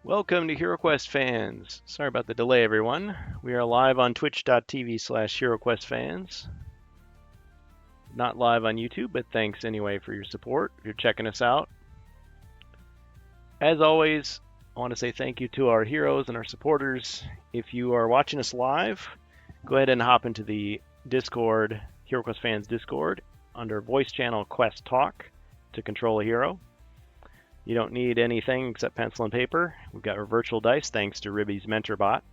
Welcome to HeroQuest fans. Sorry about the delay, everyone. We are live on twitch.tv/HeroQuest fans. Not live on YouTube, but thanks anyway for your support if you're checking us out. As always, I want to say thank you to our heroes and our supporters. If you are watching us live, go ahead and hop into the Discord, HeroQuest fans Discord, under voice channel Quest Talk to control a hero. You don't need anything except pencil and paper. We've got our virtual dice thanks to Ribby's mentor bot.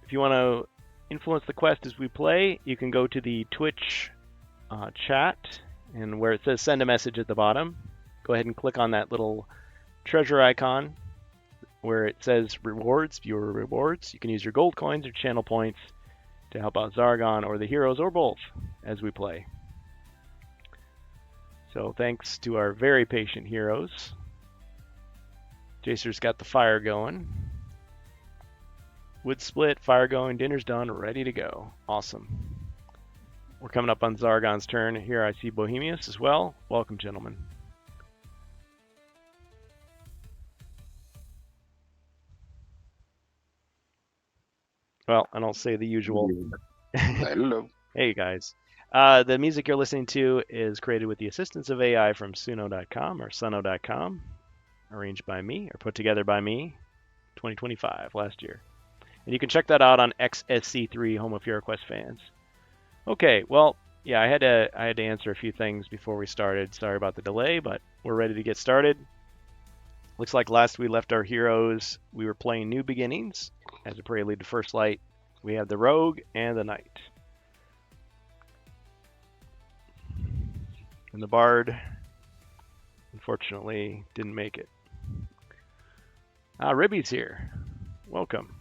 If you want to influence the quest as we play, you can go to the Twitch chat, and where it says send a message at the bottom, go ahead and click on that little treasure icon where it says rewards, viewer rewards. You can use your gold coins or channel points to help out Zargon or the heroes or both as we play. So thanks to our very patient heroes. Jacer's got the fire going. Wood split, fire going, dinner's done, ready to go. Awesome. We're coming up on Zargon's turn. Here I see Bohemius as well. Welcome, gentlemen. Well, I don't say the usual. Hello. Hey, guys. The music you're listening to is created with the assistance of AI from Suno.com or Suno.com, arranged by me or put together by me, 2025, last year. And you can check that out on XSC3, home of HeroQuest fans. Okay, well, yeah, I had to answer a few things before we started. Sorry about the delay, but we're ready to get started. Looks like last we left our heroes, we were playing New Beginnings as a prelude to First Light. We have the Rogue and the Knight. And the Bard, unfortunately, didn't make it. Ribby's here. Welcome.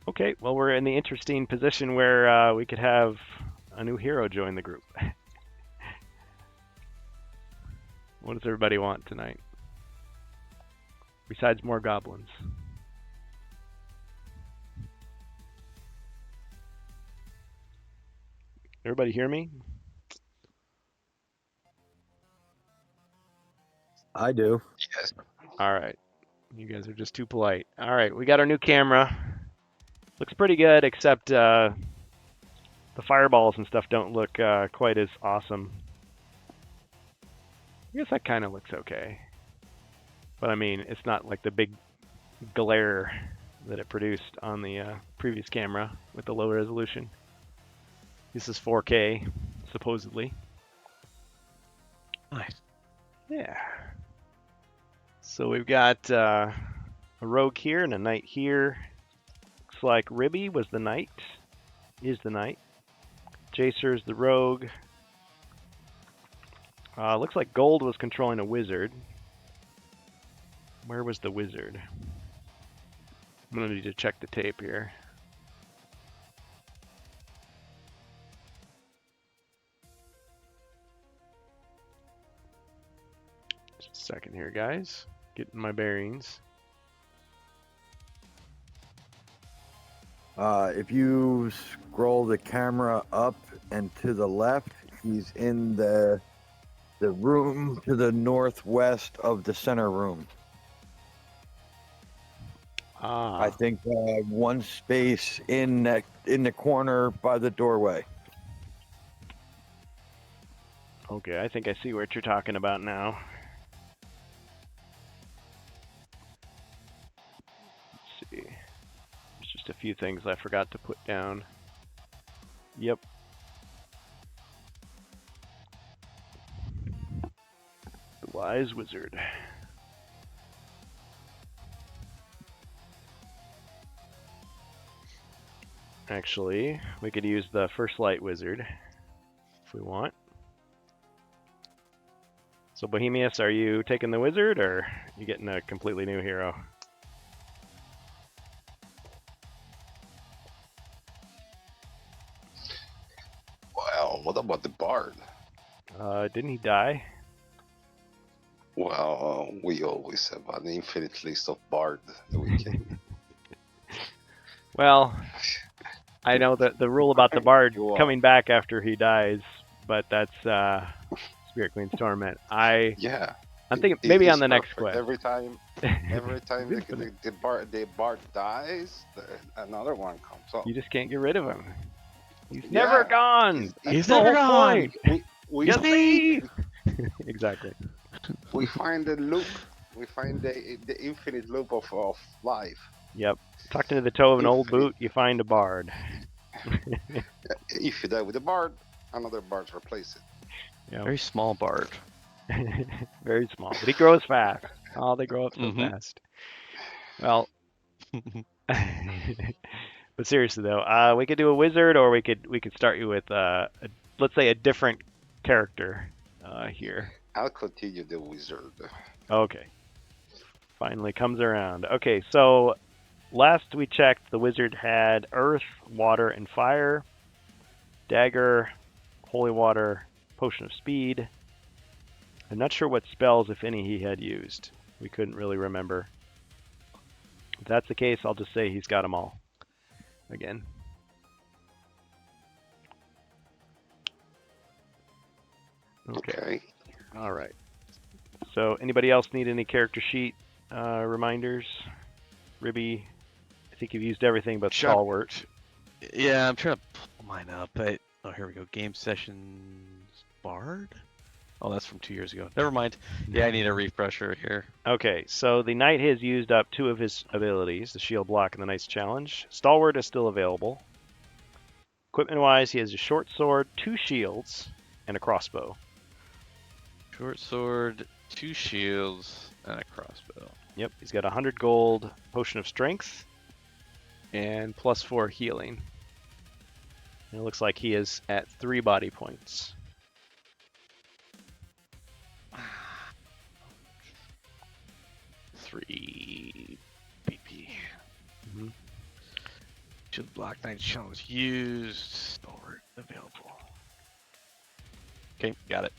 Okay, well, we're in the interesting position where we could have a new hero join the group. What does everybody want tonight? Besides more goblins. Everybody hear me? I do. Yes. All right. You guys are just too polite. All right, we got our new camera. Looks pretty good, except the fireballs and stuff don't look quite as awesome. I guess that kind of looks okay. But I mean, it's not like the big glare that it produced on the previous camera with the low resolution. This is 4K, supposedly. Nice. Yeah. So we've got a rogue here and a knight here. Looks like Ribby was the knight, is the knight. Jacer's the rogue. Looks like Gold was controlling a wizard. Where was the wizard? I'm going to need to check the tape here. Just a second here, guys. Getting my bearings. If you scroll the camera up and to the left, he's in the room to the northwest of the center room. I think one space in the corner by the doorway. Okay, I think I see what you're talking about now. Let's see. There's just a few things I forgot to put down. Yep. The Wise Wizard. Actually, we could use the First Light Wizard if we want. So Bohemius, are you taking the wizard or are you getting a completely new hero? Well, what about the Bard? Didn't he die? Well, we always have an infinite list of Bard that we can. Well, I know that the rule about the bard You are. coming back after he dies, but that's Spirit Queen's Torment. Yeah. I'm thinking He- maybe on he's the next perfect. quest. Every time Infinite. the bard dies, another one comes up. You just can't get rid of him. He's Yeah, never gone. That's he's the never whole gone. point. we You see. see? Exactly. We find the loop. We find the infinite loop of life. Yep. Tucked into the toe of an old Infinite. boot, you find a bard. If you die with the bard, another bard replace it. Yep. Very small bard. Very small, but he grows fast. Oh, they grow up so Mhm. fast. Well, but seriously though, we could do a wizard, or we could start you with let's say a different character here. I'll continue the wizard. Okay. Finally comes around. Okay, so last we checked, the wizard had earth, water, and fire. Dagger, holy water, potion of speed. I'm not sure what spells, if any, he had used. We couldn't really remember. If that's the case, I'll just say he's got them all. Again. Okay. All right. So, anybody else need any character sheet reminders? Ribby, I think you've used everything but Sure. Stalwart. Yeah, I'm trying to pull mine up. Oh, here we go. Game sessions bard. Oh, that's from 2 years ago. Never mind. Yeah, I need a refresher here. Okay, so the knight has used up 2 of his abilities, the shield block and the knight's challenge. Stalwart is still available. Equipment-wise, he has a short sword, 2 shields, and a crossbow. Short sword, 2 shields, and a crossbow. Yep, he's got 100 gold, potion of strength, and +4 healing. And it looks like he is at 3 body points. 3 BP. Mhm. Shield block, knight challenge used. Stalwart available. Okay, got it.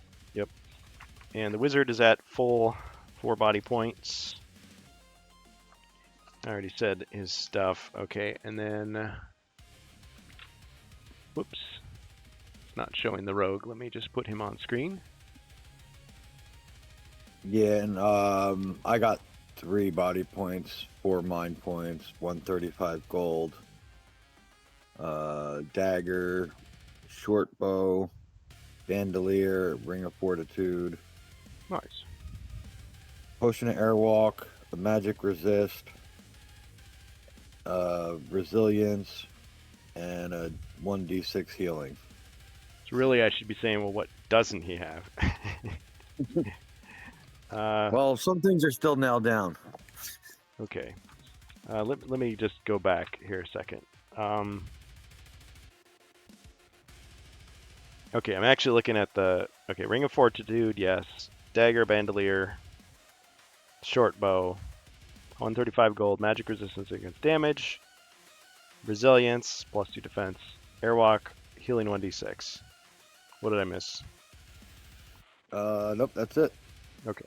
And the wizard is at full 4 body points. I already said his stuff. Okay, and then... whoops. It's not showing the rogue. Let me just put him on screen. Yeah, and I got 3 body points, 4 mind points, 135 gold, dagger, short bow, bandolier, ring of fortitude, Nice. potion of airwalk, the magic resist, resilience, and a 1d6 healing. So really I should be saying, well, what doesn't he have? Well, some things are still nailed down. Okay. Let me just go back here a second. Okay, I'm actually looking at the... Okay, Ring of Fortitude, yes. Dagger, bandolier, short bow, 135 gold, magic resistance against damage, resilience, +2 defense, airwalk, healing 1d6. What did I miss? Nope, that's it. Okay.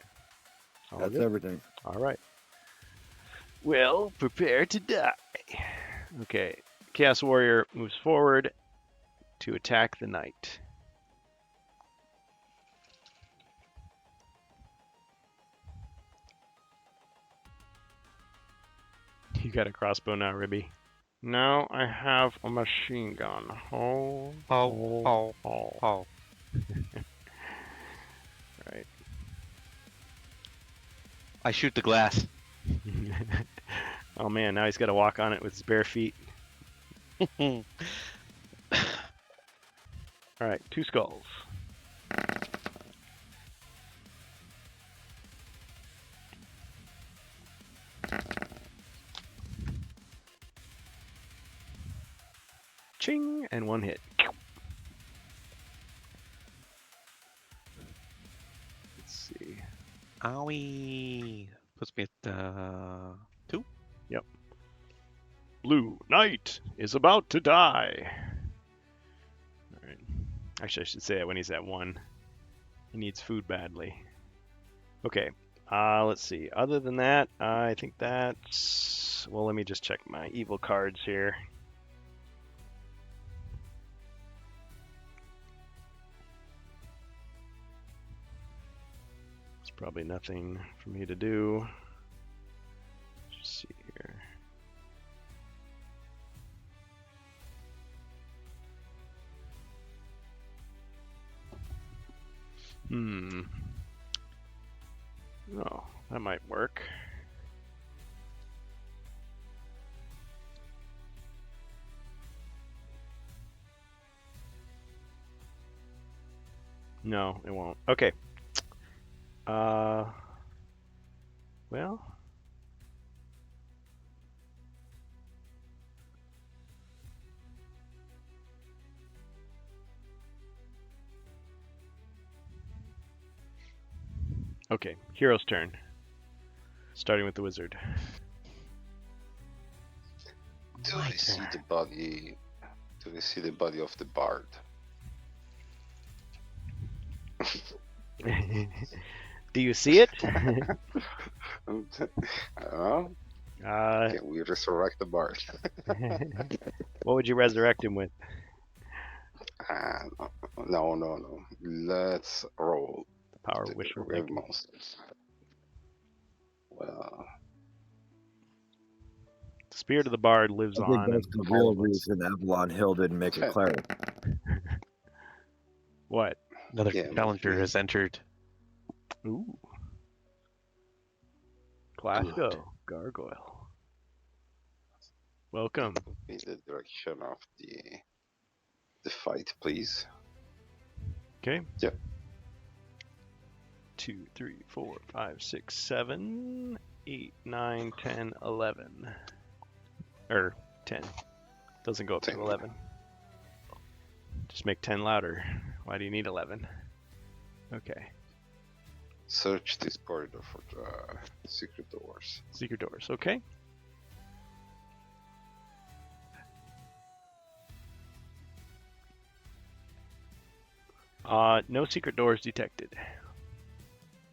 All That's good. everything. All right. Well, prepare to die. Okay. Chaos Warrior moves forward to attack the knight. You got a crossbow now, Ribby. No, I have a machine gun. Oh. Oh. Right. I shoot the glass. Oh man, now he's got to walk on it with his bare feet. All right, 2 skulls. Ching, and 1 hit. Let's see. Owie. Puts me at 2. Blue Knight is about to die. All right. Actually, I should say it when he's at 1. He needs food badly. Okay. Let's see. Other than that, I think that's... Well, let me just check my evil cards here. It's Probably nothing for me to do. Let's see here. Oh, that might work. No, it won't. Okay. Well. Okay, hero's turn. Starting with the wizard. Do My I see turn. the body? Do I see the body of the bard? Do you see it? uh, can we resurrect the bard? What would you resurrect him with? No. Let's roll. The power of The wishful real thinking. monsters. Well, The spirit of the bard lives I think on. that's in the all real of us. reason Avalon Hill didn't make a cleric. What? Another Yeah, challenger maybe. has entered. Ooh. Glasgow Gargoyle. Welcome. That would be the direction of the fight, please. Okay. Yep. 2, 3, 4, 5, 6, 7, 8, 9, 10, 11. Or 10. Doesn't go up to 10. 11. Just make 10 louder. Why do you need 11? Okay. Search this corridor for the secret doors. Secret doors. Okay. No secret doors detected.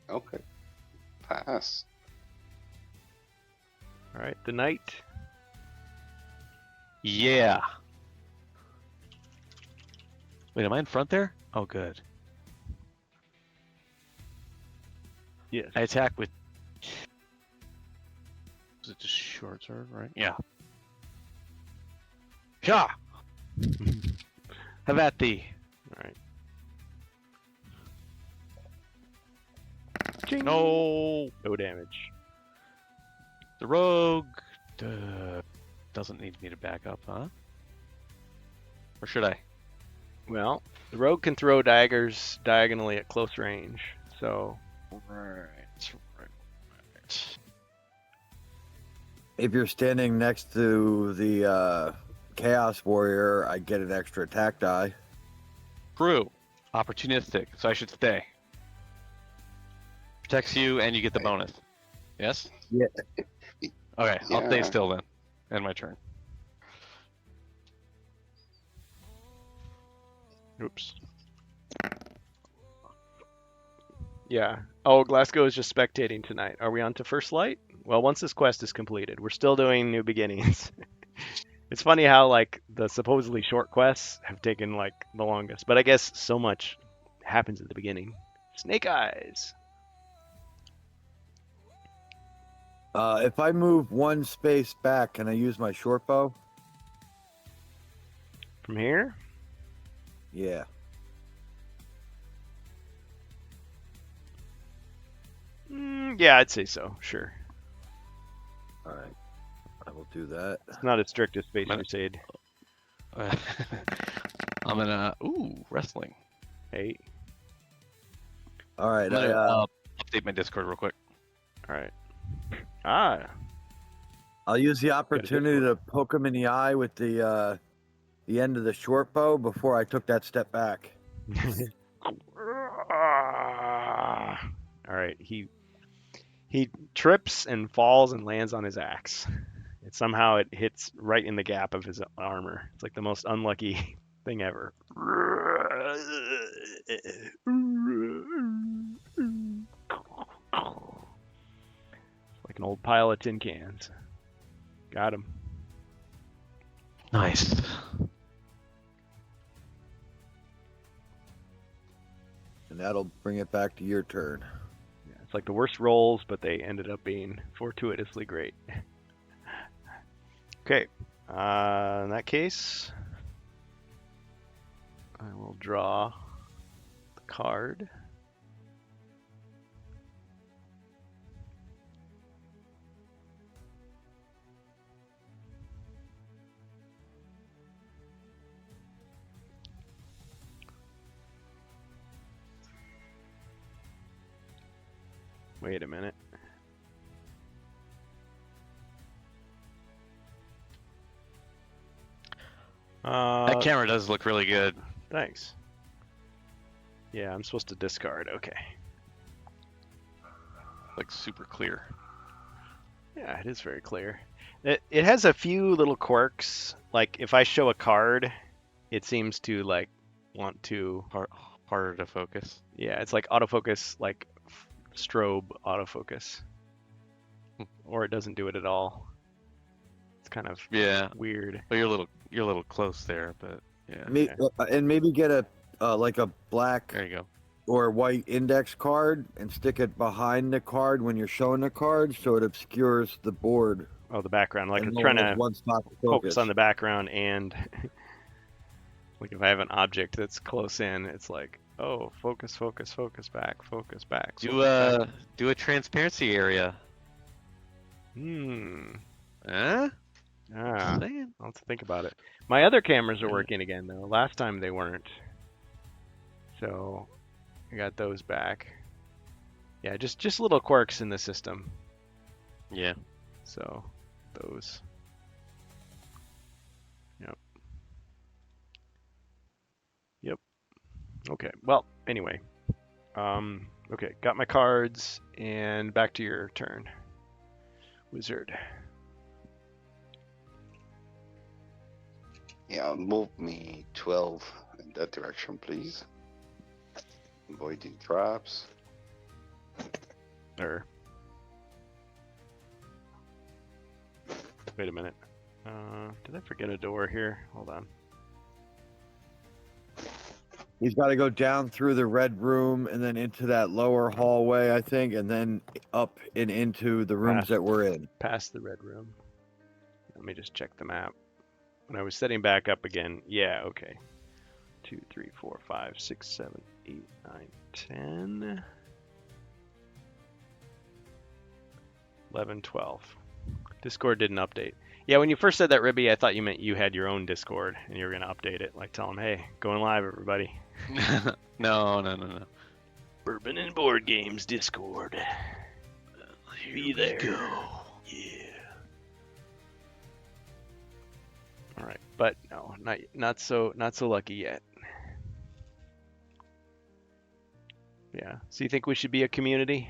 Okay. Pass. All right. The knight. Yeah. Wait, am I in front there? Oh, good. Yes. I attack with. Is it just short sword, right? Yeah. Sha! Have at thee. All right. No! No damage. The rogue doesn't need me to back up, huh? Or should I? Well, the rogue can throw daggers diagonally at close range. So Right. If you're standing next to the Chaos Warrior, I get an extra attack die. True. Opportunistic, so I should stay. Protects you and you get the bonus. Yes? Yeah. Okay, I'll stay Yeah. still then. End my turn. oops. Yeah. Oh, Glasgow is just spectating tonight. Are we on to First Light? Well, once this quest is completed, we're still doing New Beginnings. It's funny how like the supposedly short quests have taken like the longest, but I guess so much happens at the beginning. Snake Eyes. If I move one space back, can I use my short bow? From here? Yeah. Yeah, I'd say so. Sure. All right. I will do that. It's not as strict as Space Minute. Crusade. I'm gonna wrestling. Hey. All right. I'm gonna update my Discord real quick. All right. Ah. I'll use the opportunity to poke him in the eye with the end of the short bow before I took that step back. All right. He trips and falls and lands on his axe. Somehow it hits right in the gap of his armor. It's like the most unlucky thing ever. Like an old pile of tin cans. Got him. Nice. And that'll bring it back to your turn. Yes. It's like the worst rolls, but they ended up being fortuitously great. Okay, in that case, I will draw the card. Wait a minute. That camera does look really good. Thanks. Yeah, I'm supposed to discard. Okay. Like super clear. Yeah, it is very clear. It has a few little quirks. Like if I show a card, it seems to like want to. Harder to focus. Yeah, it's like autofocus, like strobe autofocus, or it doesn't do it at all. It's kind of Yeah. weird. Well, you're a little close there, but yeah. And maybe get a like a black There you go. or white index card and stick it behind the card when you're showing the card, so it obscures the board. Oh, the background. Like and it's no trying one has to one spot to focus on the background, and like if I have an object that's close in, it's like, oh, focus, focus, focus back, focus back. Do a transparency area. Huh? Ah, Saying. I'll have to think about it. My other cameras are working again though. Last time they weren't. So I got those back. Yeah, just little quirks in the system. Yeah. So those. Yep. Okay. Well, anyway. Okay, got my cards and back to your turn. Wizard. Yeah, move me 12 in that direction, please. Avoiding traps. Or wait a minute. Did I forget a door here? Hold on. He's got to go down through the red room and then into that lower hallway, I think, and then up and into the rooms that we're in. Past the red room. Let me just check the map. When I was setting back up again, yeah, okay. 2, 3, 4, 5, 6, 7, 8, 9, 10. 11, 12. Discord didn't update. Yeah, when you first said that, Ribby, I thought you meant you had your own Discord and you were going to update it. Like, tell them, hey, going live, everybody. No. Bourbon and Board Games Discord. Be there. Go. Yeah. All right, but no, not so lucky yet. Yeah. So you think we should be a community?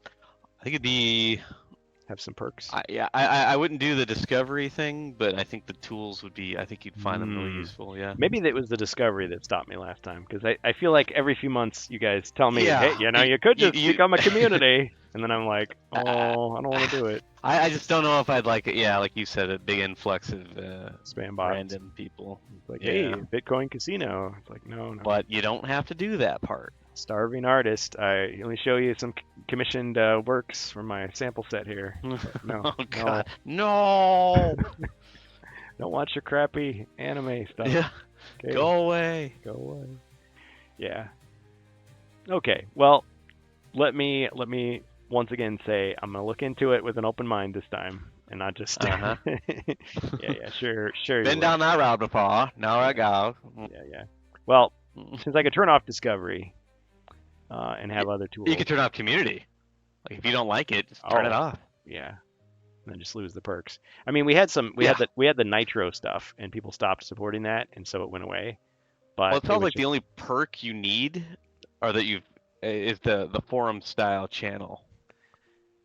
I think it'd be. Have some perks. I wouldn't do the discovery thing, but I think the tools would be. I think you'd find them really useful. Yeah. Maybe that was the discovery that stopped me last time, because I feel like every few months you guys tell me, Yeah, hey, you could just you- become a community, and then I'm like, oh, I don't want to do it. I just don't know if I'd like it. Yeah, like you said, a big influx of Spam bots. random people. It's like, Yeah. hey, Bitcoin Casino. It's like, no. But you don't have to do that part. Starving artist. I only show you some commissioned works from my sample set here. No, Oh God, no! don't watch your crappy anime stuff. Yeah, Okay? go away. Go away. Yeah. Okay. Well, let me once again say I'm gonna look into it with an open mind this time, and not just. Uh-huh. yeah. Sure. you Been will. down that road before. Now I go. Yeah. Well, since I could turn off Discovery, and have other tools. You can turn off community. Like if you don't like it, just turn it off. Yeah. And then just lose the perks. I mean, we had the Nitro stuff, and people stopped supporting that, and so it went away. But Well, it sounds was like the only perk you need, or that is the forum style channel.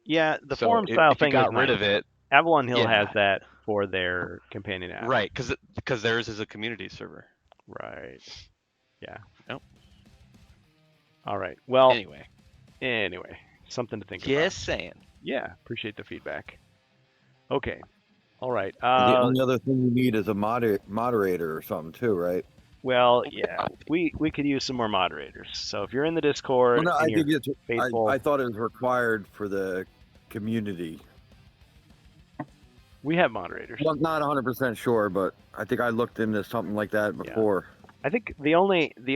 yeah, the So forum if style you thing got is rid nice. of it, Avalon Hill Yeah. has that for their companion app. right? Because theirs is a community server. Right. Yeah. Nope. All right. Well. Anyway, something to think about. just saying. Yeah. Appreciate the feedback. Okay. All right. The only other thing you need is a moderator or something too, right? Well, yeah, we could use some more moderators. So if you're in the Discord Well, no, I and you're think it's. faithful, I thought it was required for the community. we have moderators. Well, not 100% sure, but I think I looked into something like that before. I think the only Yeah,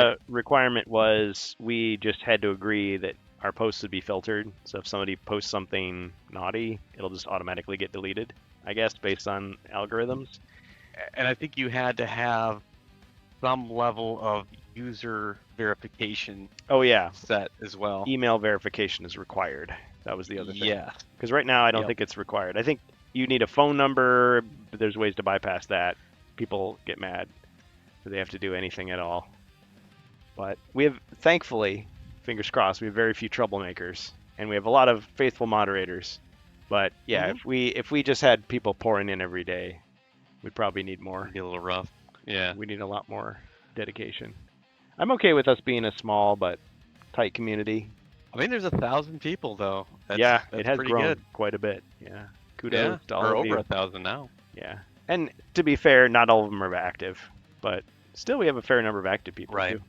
you're right. requirement was we just had to agree that our posts would be filtered. So if somebody posts something naughty, it'll just automatically get deleted, I guess, based on algorithms. And I think you had to have some level of user verification Oh yeah, set as well. email verification is required. That was the other thing. Yeah. Because right now I don't Yep. think it's required. I think you need a phone number, but there's ways to bypass that. People get mad if they have to do anything at all. But we have, thankfully, fingers crossed, we have very few troublemakers, and we have a lot of faithful moderators. But yeah, if we just had people pouring in every day, we'd probably need more. Be a little rough. Yeah. We need a lot more dedication. I'm okay with us being a small but tight community. I mean, there's 1,000 people though. That's, Yeah, that's it has pretty grown good. quite a bit. Yeah, kudos Yeah, to all or of over you. 1,000 now. Yeah, and to be fair, not all of them are active, but still we have a fair number of active people Right.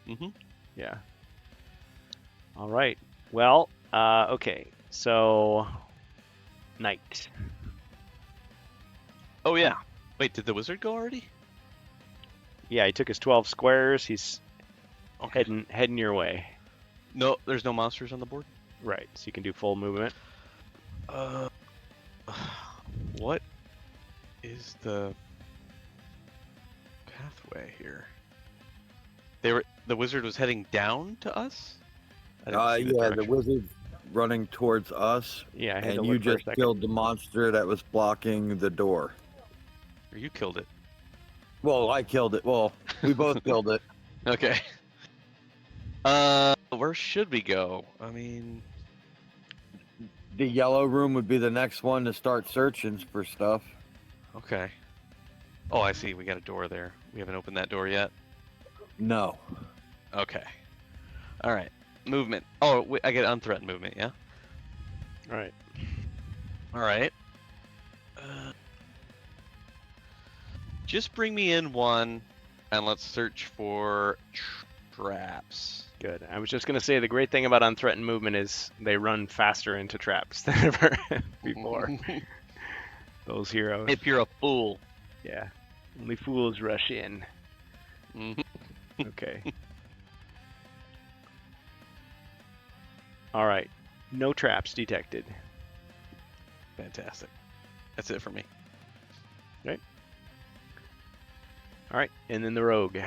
too. Mhm. Yeah. All right. Well, okay. So, night. Oh yeah. Wait, did the wizard go already? Yeah, he took his 12 squares. He's Okay. heading your way. No, there's no monsters on the board. Right. So you can do full movement. What is the pathway here? The wizard was heading down to us. I didn't see Yeah, the direction. wizard running towards us, Yeah, I had to and you look for a just second. killed the monster that was blocking the door. Or you killed it. Well, I killed it. Well, we both killed it. Okay. Where should we go? I mean, The yellow room would be the next one to start searching for stuff. okay. Oh, I see. We got a door there. We haven't opened that door yet. No. Okay. All right. Movement. Oh, wait, I get unthreatened movement. Yeah. All right. All right. Just bring me in one, and let's search for traps. Good. I was just gonna say the great thing about unthreatened movement is they run faster into traps than ever before. Those heroes. If you're a fool. Yeah. Only fools rush in. Mhm. Okay. All right. No traps detected. Fantastic. That's it for me. All right. And then the rogue.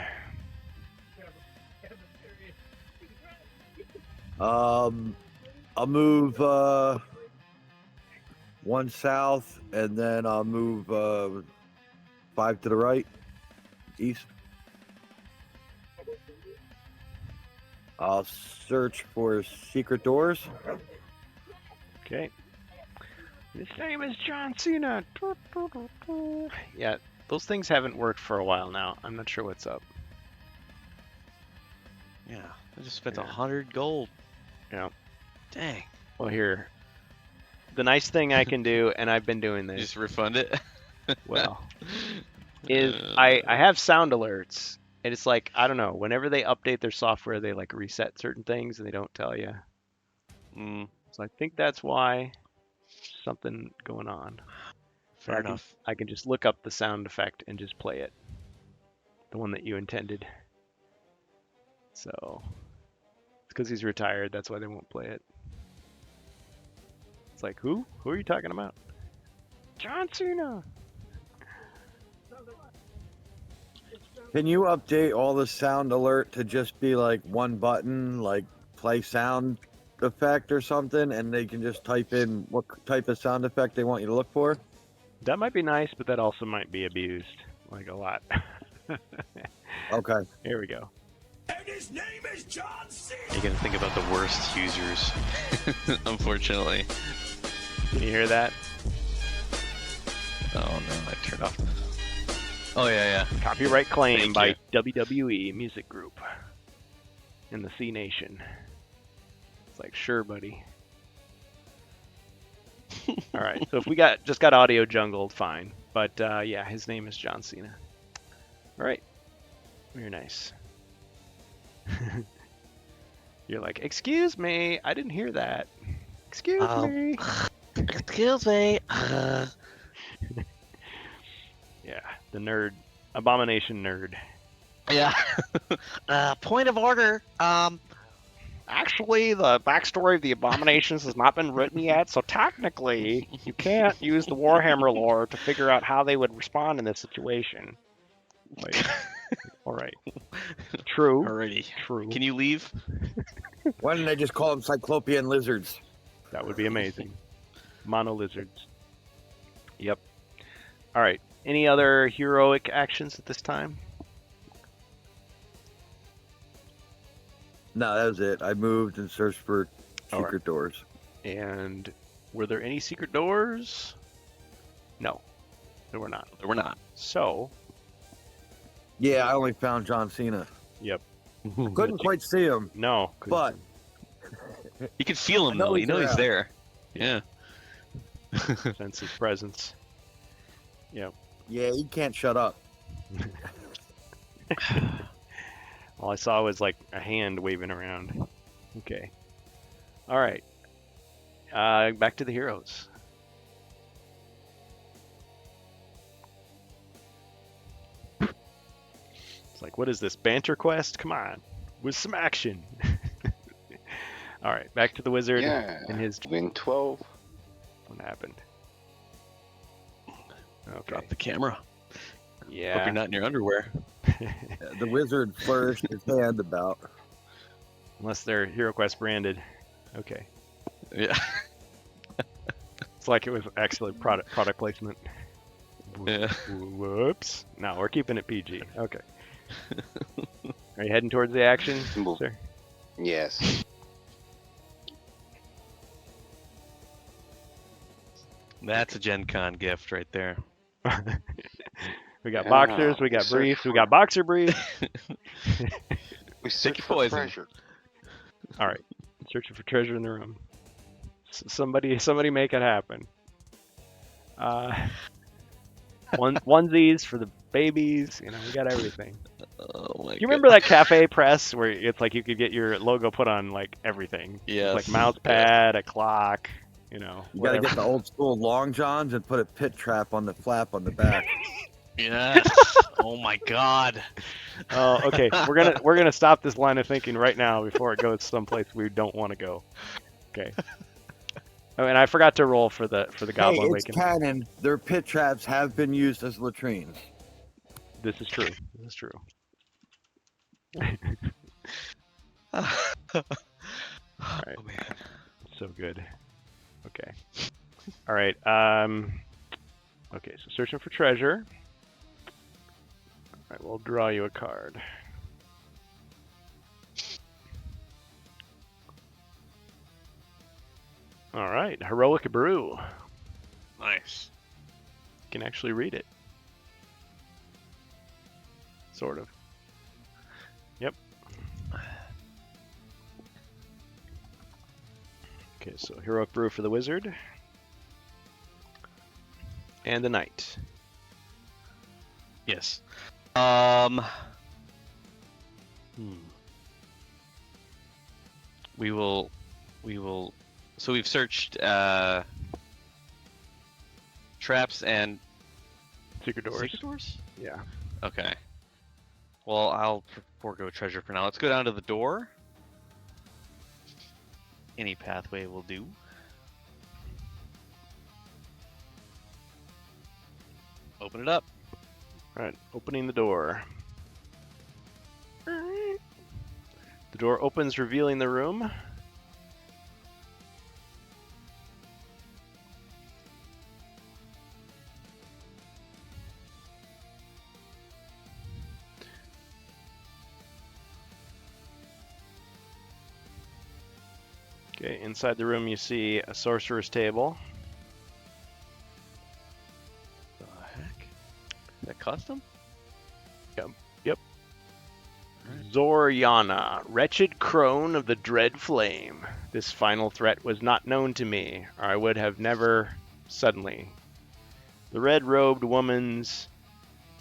I'll move one south, and then I'll move 5 to the right, east. I'll search for secret doors. Okay. His name is John Cena. Yeah, those things haven't worked for a while now. I'm not sure what's up. Yeah. I just spent Yeah. 100 gold. Yeah. Dang. Well, here. The nice thing I can do, and I've been doing You this, just refund it? well, is I have sound alerts. And it's like, I don't know, whenever they update their software, they like reset certain things and they don't tell you. Mm, So I think that's why something going on. fair I can- enough. I can just look up the sound effect and just play it. The one that you intended. So it's because he's retired, that's why they won't play it. It's like, who? Who are you talking about? John Cena! Can you update all the sound alert to just be like one button, like play sound effect or something, and they can just type in what type of sound effect they want you to look for? That might be nice, but that also might be abused. Like a lot. Okay. Here we go. You're gonna think about the worst users, unfortunately. Can you hear that? Oh no, I turned off. Oh yeah, Copyright claim Thank by you. WWE Music Group in the C Nation. It's like, sure, buddy. All right, so if we just got audio jungled, fine. But yeah, his name is John Cena. All right. Very nice. You're like, excuse me, I didn't hear that. Excuse me. Excuse me. Yeah, the nerd, abomination nerd. Yeah. Point of order. Actually, the backstory of the abominations has not been written yet, so technically, you can't use the Warhammer lore to figure out how they would respond in this situation. Wait. All right. True. Alrighty. True. Can you leave? Why didn't they just call them Cyclopean lizards? That would be amazing. Mono lizards. Yep. All right. Any other heroic actions at this time? No, that was it. I moved and searched for All secret doors. And were there any secret doors? No, there were not. There were not. So, Yeah, I only found John Cena. yep. Couldn't quite see him, No. but You can feel him I know though. he's You know he's around. there. Yeah. Sense his presence. Yep. yeah, he can't shut up. All I saw was like a hand waving around. Okay. All right. Back to the heroes. It's like, what is this, banter quest? Come on, with some action. All right, back to the wizard Yeah. and his. Win 12. What happened? Okay. Drop the camera. Hope Yeah. you're not in your underwear. The wizard flourished his hand about. Unless they're HeroQuest branded. Okay. Yeah. It's like it was actually product placement. Yeah. Whoops. No, we're keeping it PG. Okay. Are you heading towards the action, Move. sir? Yes. That's a Gen Con gift right there. We got Yeah, boxers, we got search briefs, we for- got boxer briefs. We search your for poison. treasure. All right, searching for treasure in the room. Somebody make it happen. Onesies for the babies. You know, we got everything. Oh my You remember that cafe press where it's like you could get your logo put on like everything? Yes. Like mouse pad, a clock. You know. You gotta whatever. get the old school long johns and put a pit trap on the flap on the back. Yes. Oh my God. Oh, okay. We're gonna stop this line of thinking right now before it goes someplace we don't want to go. Okay. Oh, and I forgot to roll for the Hey, Goblin it's Awakening. canon. Their pit traps have been used as latrines. This is true. This is true. Oh Alright. man. So good. Okay. All right. Okay. So searching for treasure. All right. We'll draw you a card. All right. Heroic Brew. Nice. You can actually read it. Sort of. Yep. Okay, so Heroic Brew for the Wizard. And the Knight. Yes. We will. So we've searched traps and Secret Doors. secret doors. Yeah. Okay. Well, I'll forego treasure for now. Let's go down to the door. Any pathway will do. Open it up. All right, opening the door. The door opens, revealing the room. Okay, inside the room you see a sorcerer's table. The heck? Is that custom? Zoriana, wretched crone of the dread flame. This final threat was not known to me, or I would have never suddenly. The red-robed woman's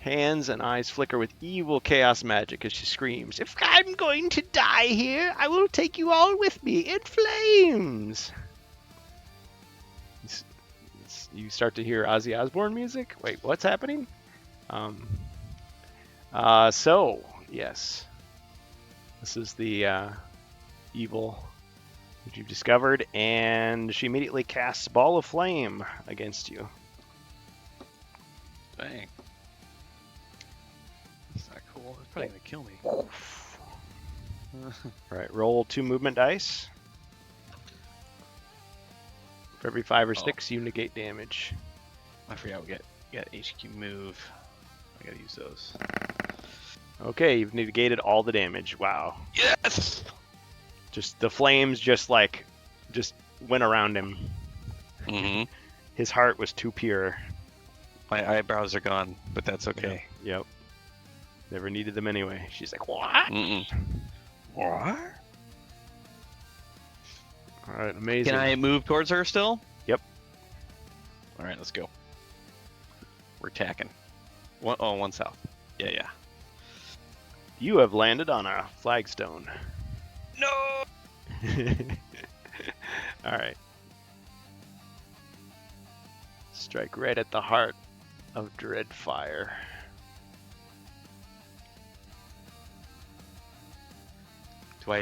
Hands and eyes flicker with evil chaos magic as she screams, "If I'm going to die here, I will take you all with me in flames!" You start to hear Ozzy Osbourne music? Wait, what's happening? So, yes. This is the evil that you've discovered, and she immediately casts Ball of Flame against you. Dang. That's not cool. It's probably gonna kill me. Alright, roll 2 movement dice. For every 5 or 6, you negate damage. I forgot we got HQ move. I gotta use those. Okay, you've negated all the damage. Wow. Yes! Just the flames just went around him. Mm-hmm. His heart was too pure. My eyebrows are gone, but that's okay. Yep. Never needed them anyway. She's like, what? Mm-mm. What? Alright, amazing. Can I move towards her still? Yep. Alright, let's go. We're attacking. One south. Yeah. You have landed on a flagstone. No! Alright. Strike right at the heart of Dreadfire. Do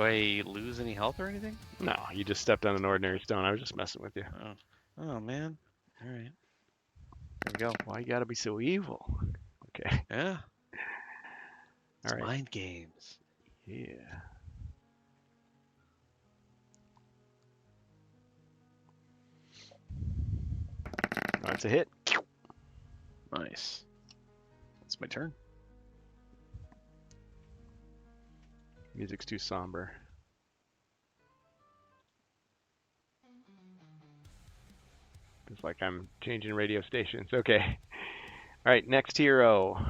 I lose any health or anything? No, you just stepped on an ordinary stone. I was just messing with you. Oh man. Alright. There we go. Why you gotta be so evil? Okay. Yeah. It's Alright. mind games. Yeah. That's a hit. Nice. It's my turn. Music's too somber. It's like I'm changing radio stations. Okay. Alright, next hero.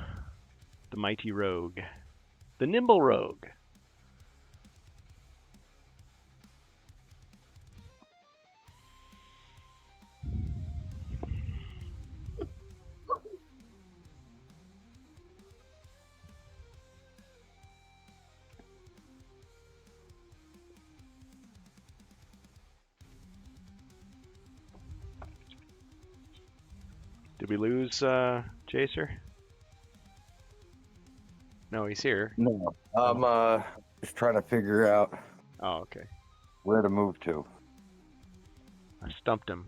The Mighty Rogue. The Nimble Rogue. Did we lose Chaser? No, he's here. No, I'm just trying to figure out Oh, okay. where to move to. I stumped him.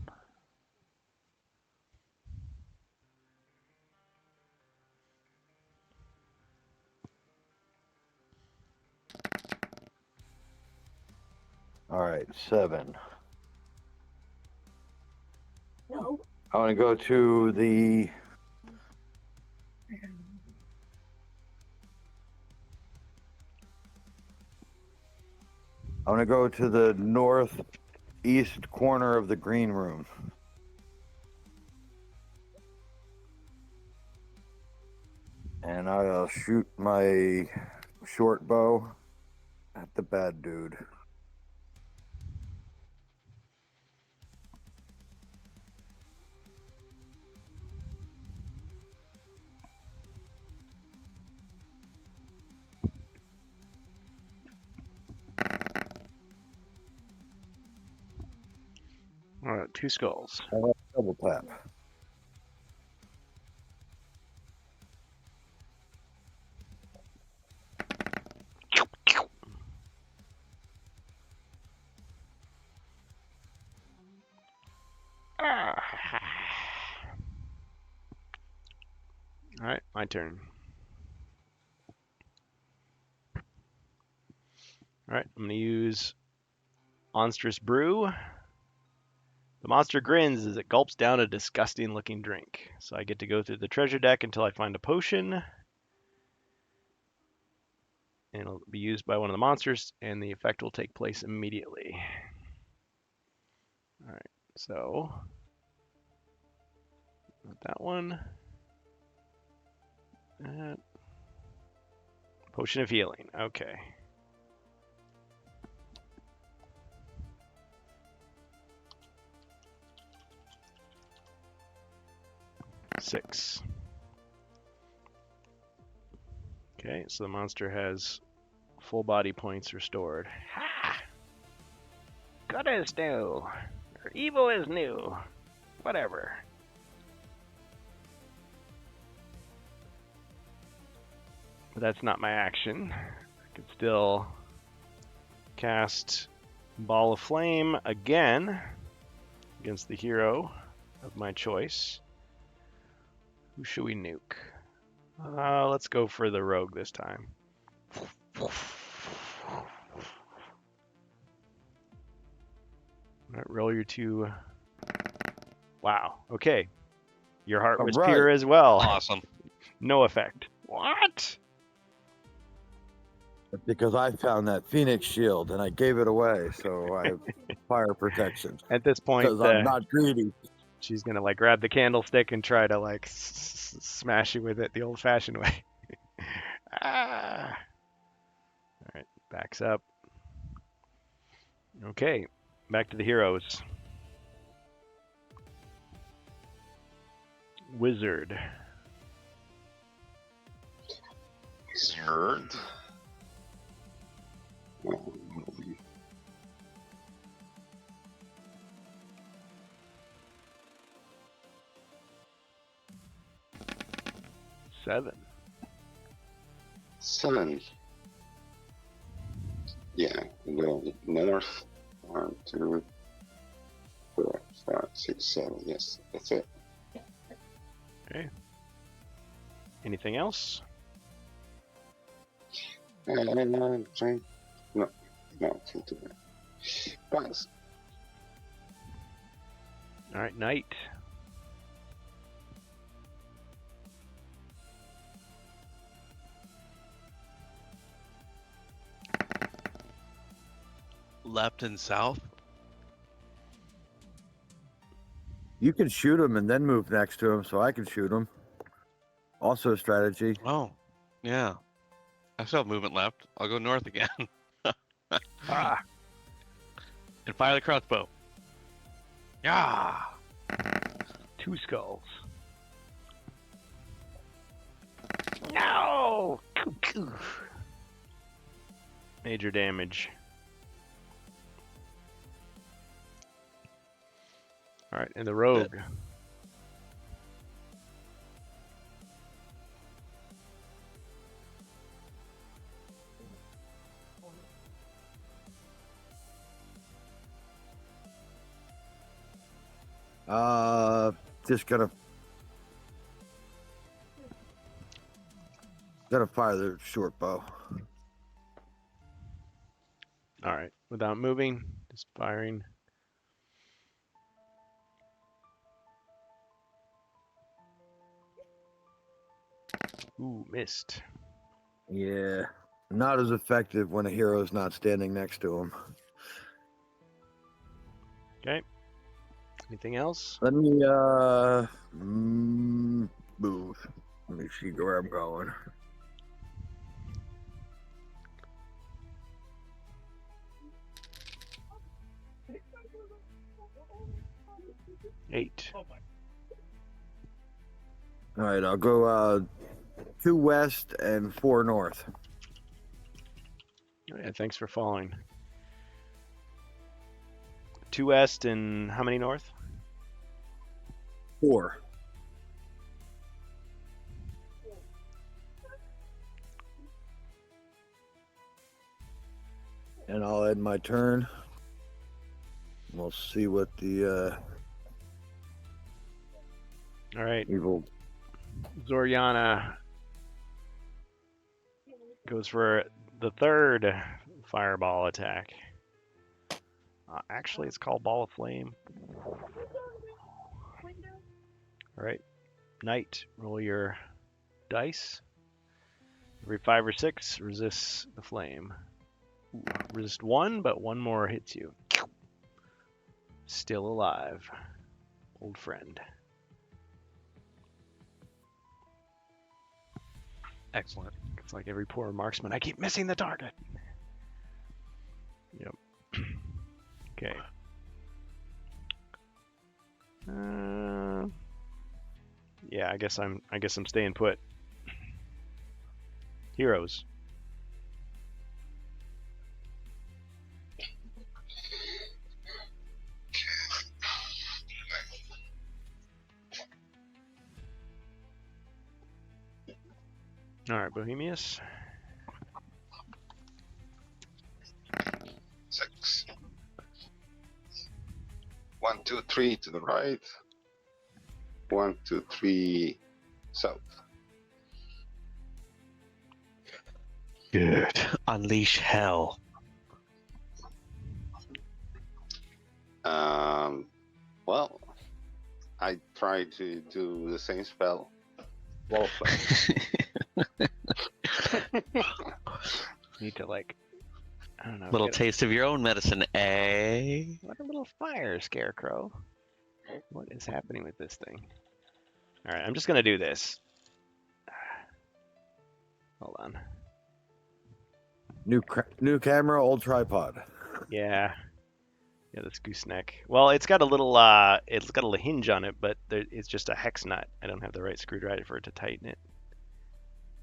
All right, 7. No. I want to go to the. I want to go to the northeast corner of the green room. And I'll shoot my short bow at the bad dude. All right, 2 skulls. Double tap. All right, my turn. All right, I'm going to use Monstrous Brew. The monster grins as it gulps down a disgusting looking drink. So I get to go through the treasure deck until I find a potion. And it'll be used by one of the monsters, and the effect will take place immediately. All right, so not that one. Potion of healing. Okay. 6. Okay, so the monster has full body points restored. Ha! Good is new, or evil is new, whatever. But that's not my action. I can still cast Ball of Flame again against the hero of my choice. Who should we nuke? Let's go for the rogue this time. All right, roll your 2. Wow. Okay. Your heart was All pure right. as well. Awesome. No effect. What? Because I found that Phoenix shield and I gave it away, so I have fire protection. At this point, Because I'm not greedy. she's gonna like grab the candlestick and try to like smash you with it the old-fashioned way. Ah. All right, backs up. Okay, back to the heroes. Wizard. Wizard. Seven. 7. Yeah, go north. 1, 2, 4, 5, 6, 7. Yes, that's it. Okay. Anything else? Try. No, can't do that. Pass. All right, Knight. Left and south. You can shoot him and then move next to him, so I can shoot him. Also a strategy. Oh, yeah. I still have movement left. I'll go north again. Ah, And fire the crossbow. Yeah. 2 skulls. No! Major damage. All right, and the rogue. Just gonna fire the short bow. All right, without moving, just firing. Ooh, missed. Yeah. Not as effective when a hero's not standing next to him. Okay. Anything else? Let me move. Let me see where I'm going. Eight. All right, I'll go 2 west and 4 north. Yeah, thanks for following. 2 west and how many north? 4. And I'll end my turn. We'll see what the All right, evil. Zoriana goes for the 3rd fireball attack. Actually, it's called Ball of Flame. All right, Knight, roll your dice. Every 5 or 6 resists the flame. Ooh, resist 1, but 1 more hits you. Still alive, old friend. Excellent. It's like every poor marksman. I keep missing the target. Yep. Okay. Yeah, I guess I'm staying put. Heroes. All right, Bohemius. 6. 1, 2, 3 to the right. 1, 2, 3 south. Good. Unleash hell. Well, I tried to do the same spell. Wall of Flame. Need to like, I don't know. Little get taste of your own medicine, eh? What a little fire, Scarecrow. What is happening with this thing? All right, I'm just gonna do this. Hold on. New camera, old tripod. Yeah. Yeah, this gooseneck. Well, it's got a little hinge on it, but it's just a hex nut. I don't have the right screwdriver for it to tighten it.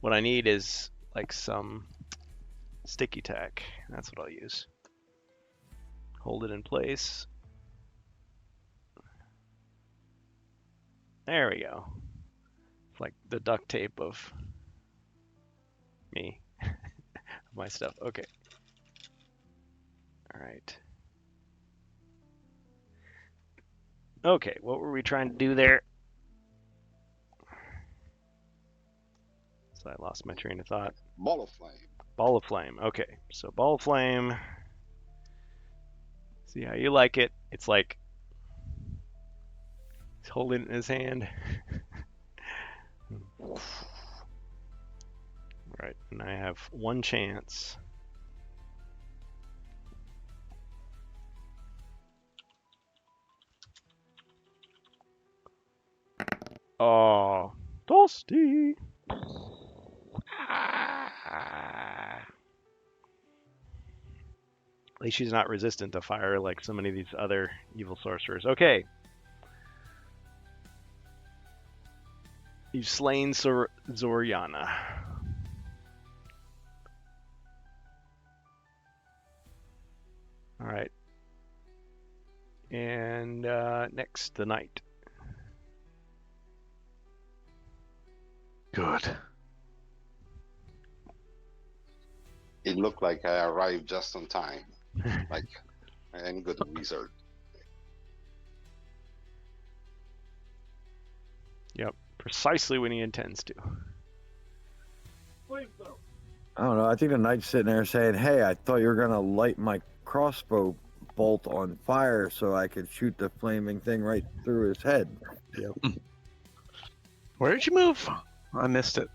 What I need is like some sticky tack. That's what I'll use. Hold it in place. There we go. It's like the duct tape of me. My stuff. Okay. All right. Okay, what were we trying to do there? So I lost my train of thought. Ball of Flame. Ball of Flame. Okay, so Ball of Flame. See how you like it. It's like he's holding it in his hand. Right, and I have one chance. Oh, Toasty. At least she's not resistant to fire like so many of these other evil sorcerers. Okay. You've slain Zoriana. All right. And next, the knight. Good. It looked like I arrived just on time. Like any good wizard. Yep, precisely when he intends to. I don't know. I think the knight's sitting there saying, "Hey, I thought you were gonna light my crossbow bolt on fire so I could shoot the flaming thing right through his head." Yep. Where did you move? I missed it.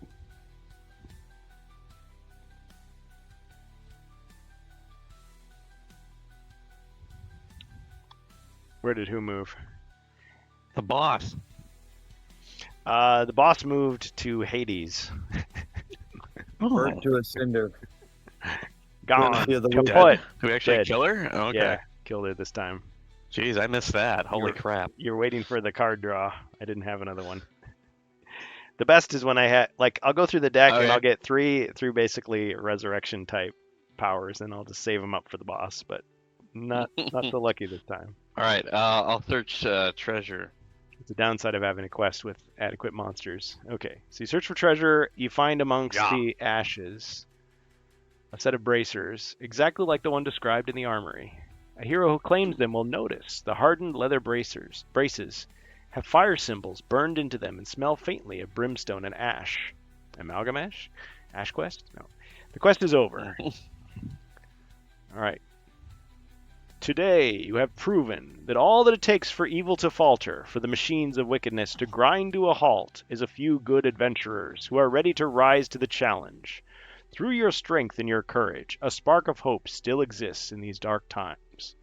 Where did who move? The boss. The boss moved to Hades. Burnt to a cinder. Gone. Yeah, the Kaput. wind. Do we actually Dead. kill her? Okay. Yeah, killed her this time. Jeez, I missed that. Holy You're- crap. You're waiting for the card draw. I didn't have another one. The best is when I had, like, I'll go through the deck and Okay. I'll get three basically resurrection type powers, and I'll just save them up for the boss. But not so lucky this time. All right, I'll search treasure. It's the downside of having a quest with adequate monsters. Okay, so you search for treasure. You find amongst Yeah. the ashes a set of bracers, exactly like the one described in the armory. A hero who claims them will notice the hardened leather braces have fire symbols burned into them and smell faintly of brimstone and ash. Amalgam ash? Ash quest? No. The quest is over. All right. Today you have proven that all that it takes for evil to falter, for the machines of wickedness to grind to a halt, is a few good adventurers who are ready to rise to the challenge. Through your strength and your courage, a spark of hope still exists in these dark times.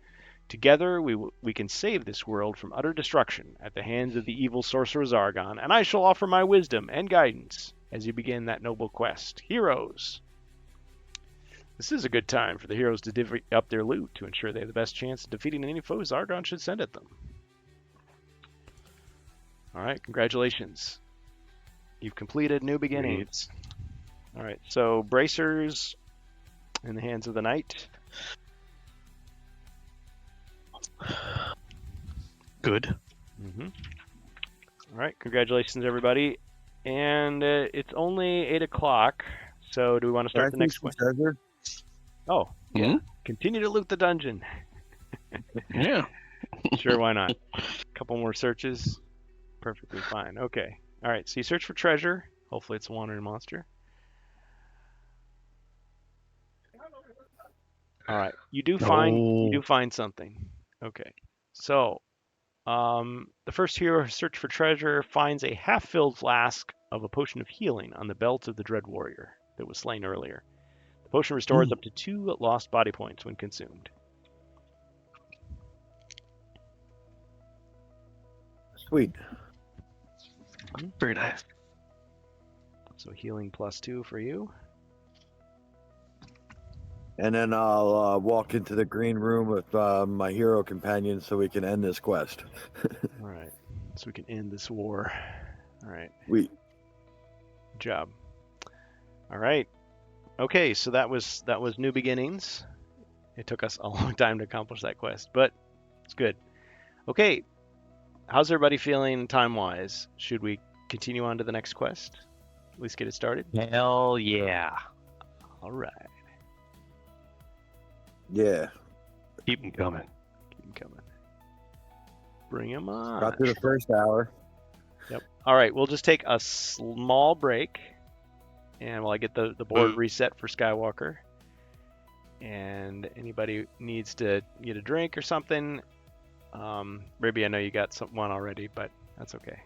Together we can save this world from utter destruction at the hands of the evil sorcerer Zargon, and I shall offer my wisdom and guidance as you begin that noble quest. Heroes! This is a good time for the heroes to divvy up their loot to ensure they have the best chance of defeating any foes Zargon should send at them. Alright, congratulations. You've completed New Beginnings. All right, so bracers in the hands of the knight. Good. Mm-hmm. All right, congratulations, everybody. And it's only 8 o'clock, so do we want to start the next one? question? Oh, yeah. Mhm. Continue to loot the dungeon. Yeah. Sure, why not? A couple more searches. Perfectly fine. Okay. All right, so you search for treasure. Hopefully it's a wandering monster. All right, you do find something. Okay. So, the first hero search for treasure finds a half-filled flask of a potion of healing on the belt of the Dread Warrior that was slain earlier. The potion restores up to 2 lost body points when consumed. Sweet. Very nice. So healing +2 for you. And then I'll walk into the green room with my hero companion so we can end this quest. All right. So we can end this war. All right. We. Good job. All right. Okay, so that was New Beginnings. It took us a long time to accomplish that quest, but it's good. Okay. How's everybody feeling time-wise? Should we continue on to the next quest? At least get it started? Hell yeah. All right. Yeah. Keep them coming. Keep 'em coming. Bring them on. Got through the first hour. Yep. All right, we'll just take a small break, and while I get the board reset for Skywalker, and anybody needs to get a drink or something, Ribby, I know you got one already, but that's okay.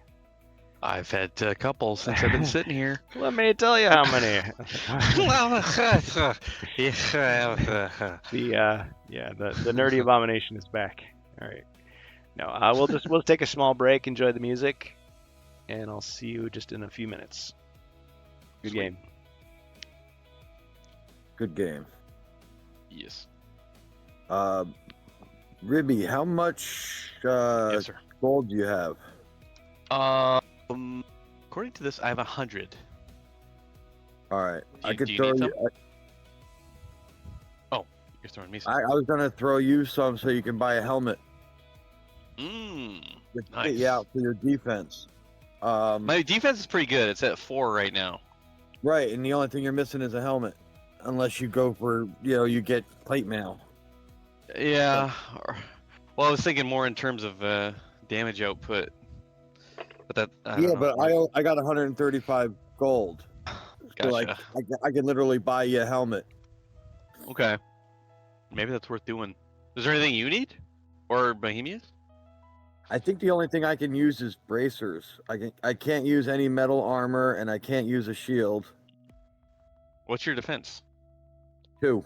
I've had a couple since I've been sitting here. Let me tell you how many. The nerdy abomination is back. All right. No, we'll take a small break, enjoy the music, and I'll see you just in a few minutes. Good Sweet. game. Good game. Yes. Ribby, how much Yes, sir. gold do you have? According to this, I have 100. All right. I could do you throw need you. You're throwing me some. I was gonna throw you some so you can buy a helmet. Just Nice. get you out for your defense. My defense is pretty good. It's at 4 right now. Right, and the only thing you're missing is a helmet, unless you go for you get plate mail. Yeah. Well, I was thinking more in terms of damage output. But that. I don't know. I got 135 gold. So like Gotcha. I can literally buy you a helmet. Okay. Maybe that's worth doing. Is there anything you need, or Bohemians? I think the only thing I can use is bracers. I can't use any metal armor, and I can't use a shield. What's your defense? 2.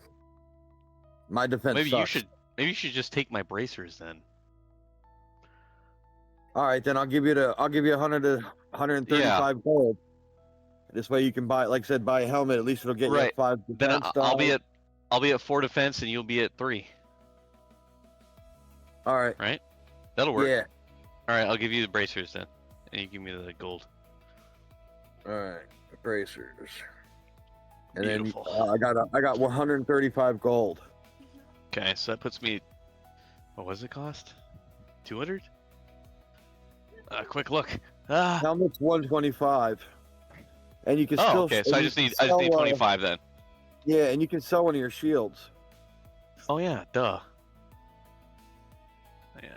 My defense Maybe sucks. you should just take my bracers then. All right, then I'll give you 100 to 135 gold. This way you can buy, like I said, buy a helmet. At least it'll get you Right. 5 Then defense. I'll be at 4 defense and you'll be at 3. All right. Right? That'll work. Yeah. All right, I'll give you the bracers then, and you give me the gold. All right. Bracers. And Beautiful. then I got 135 gold. Okay, so that puts me. What was it cost? 200. Quick look. Ah. Helmet's 125. And you can Oh, still. okay. So I just need 25 then. Yeah, and you can sell one of your shields. Oh yeah, duh. Yeah.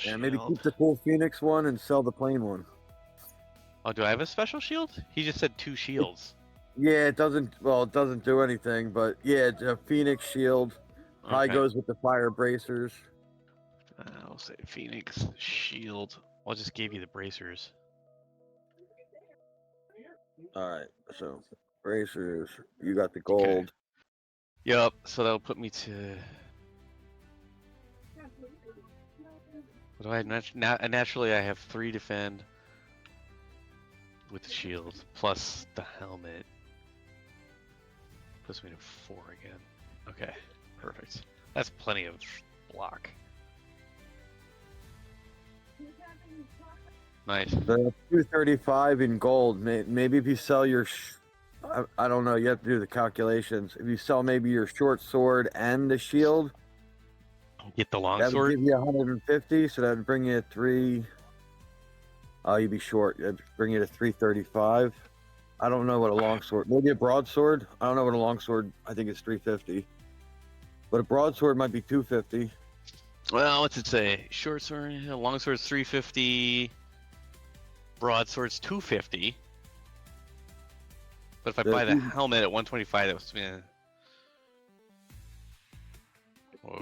Yeah, maybe keep the cool Phoenix one and sell the plain one. Oh, do I have a special shield? He just said 2 shields. Yeah, it doesn't do anything, but yeah, it's a Phoenix shield. Probably Okay. goes with the fire bracers. I'll say Phoenix shield. I'll just give you the bracers. All right, so bracers, you got the gold. Okay. Yup. So that'll put me to. What do I have? Naturally, I have 3 defend with the shield plus the helmet. Puts me to 4 again. Okay, perfect. That's plenty of block. Nice. The 235 in gold. Maybe if you sell your, I don't know. You have to do the calculations. If you sell maybe your short sword and the shield, Get the that would longsword. give you 150. So that would bring you to 3. Oh, you'd be short. It'd bring you to 335. I don't know what a longsword. Maybe a broadsword. I don't know what a longsword. I think it's 350. But a broadsword might be 250. Well, what's it say? Short sword, long sword's 350. Broadsword's 250. But if I buy the helmet at 125, that was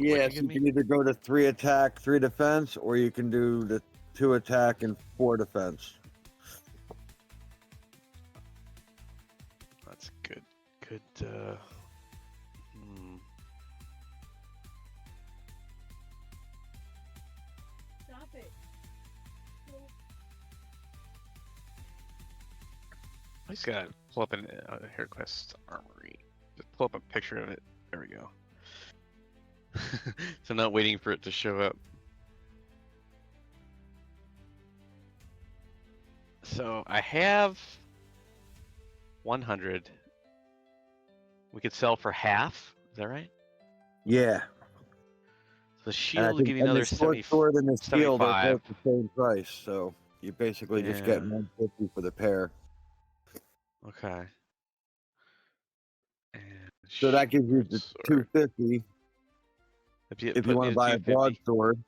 Yeah, so you can either go to 3 attack, 3 defense, or you can do the 2 attack and 4 defense. That's good. Good. Stop it. I just gotta pull up an HeroQuest armory. Just pull up a picture of it. There we go. So I'm not waiting for it to show up. So I have 100. We could sell for half. Is that right? Yeah. The And I shield will think give you another the short 70. sword and the shield are 75. both the same price, so you basically just get Yeah. 150 for the pair. Okay. And So that gives you the sword. 250 if you want to buy a broadsword.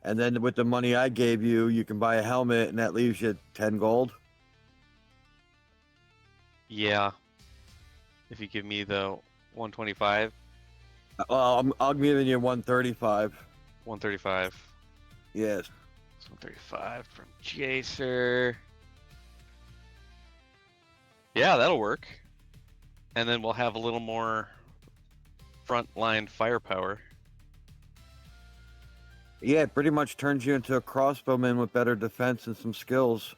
And then with the money I gave you, you can buy a helmet, and that leaves you 10 gold. Yeah. If you give me the 125, I'm giving you 135. 135. Yes. So 135 from Jacer. Yeah, that'll work. And then we'll have a little more frontline firepower. Yeah, it pretty much turns you into a crossbowman with better defense and some skills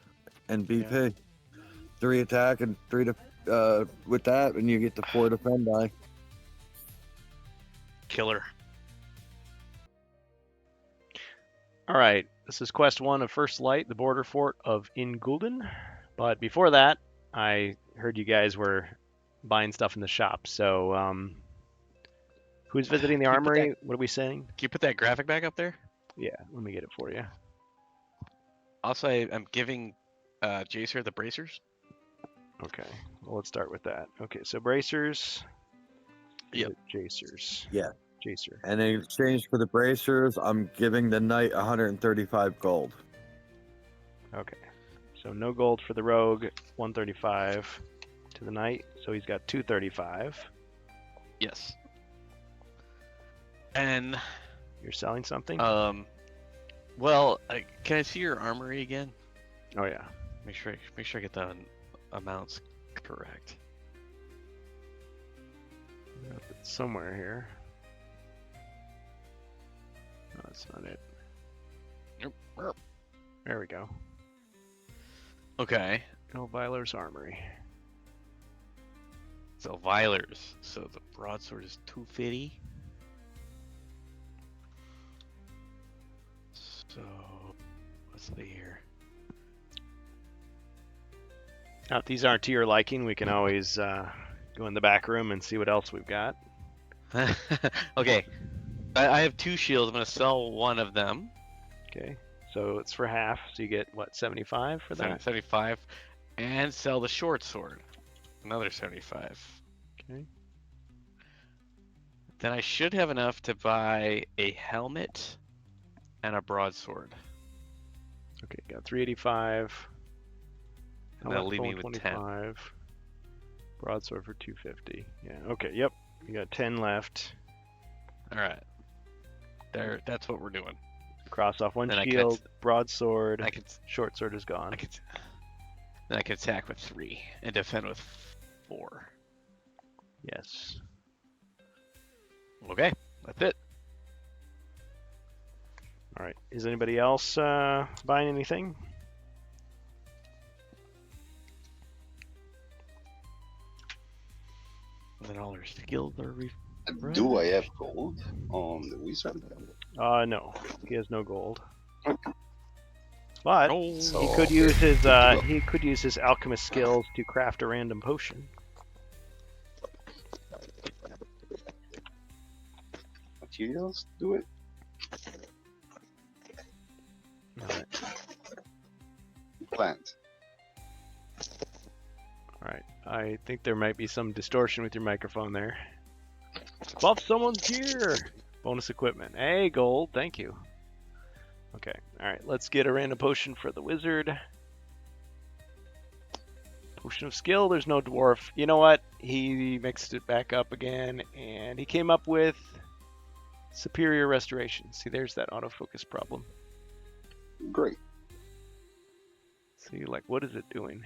and BP. Yeah. 3 attack and 3 with that, and you get the 4 defend die. Killer. All right, this is quest 1 of First Light, the border fort of Ingulden. But before that, I heard you guys were buying stuff in the shop. So, who's visiting the Can you put armory? What are we saying? Can you put that graphic back up there? Yeah, let me get it for you. Also, I'm giving Jacer the bracers. Okay, well, let's start with that. Okay, so bracers. Yep. Jacers. Yeah. Jacer. And in exchange for the bracers, I'm giving the knight 135 gold. Okay, so no gold for the rogue, 135 to the knight, so he's got 235. Yes. And You're selling something? well, can I see your armory again? Oh yeah. Make sure I get the amounts correct. It's somewhere here. No, that's not it. There we go. Okay. Elviler's armory. So Vilers. So the broadsword is 250. So let's see here. Now, if these aren't to your liking, we can always go in the back room and see what else we've got. Okay. I have 2 shields. I'm gonna sell one of them. Okay, so it's for half, so you get what, 75 for that? 75, and sell the short sword. Another 75. Okay. Then I should have enough to buy a helmet and a broadsword. Okay, got 385. And that'll leave me with 125. Broadsword for 250. Yeah. Okay. Yep. You got 10 left. All right. There. That's what we're doing. Cross off one Then I shield. Broadsword. I could. Short sword is gone. Then I could attack with 3 and defend with 4. Yes. Okay. That's it. All right. Is anybody else buying anything? And then all our skills are Do I have gold on the wizard? No. He has no gold. But Oh, he So- could use his good to go. he could use his alchemist skills to craft a random potion. Materials do it. Alright. Plant. Alright. I think there might be some distortion with your microphone there. Buff someone's gear! Bonus equipment. Hey, gold. Thank you. Okay. Alright, let's get a random potion for the wizard. Potion of skill. There's no dwarf. You know what? He mixed it back up again, and he came up with superior restoration. See, there's that autofocus problem. Great. See, like, what is it doing?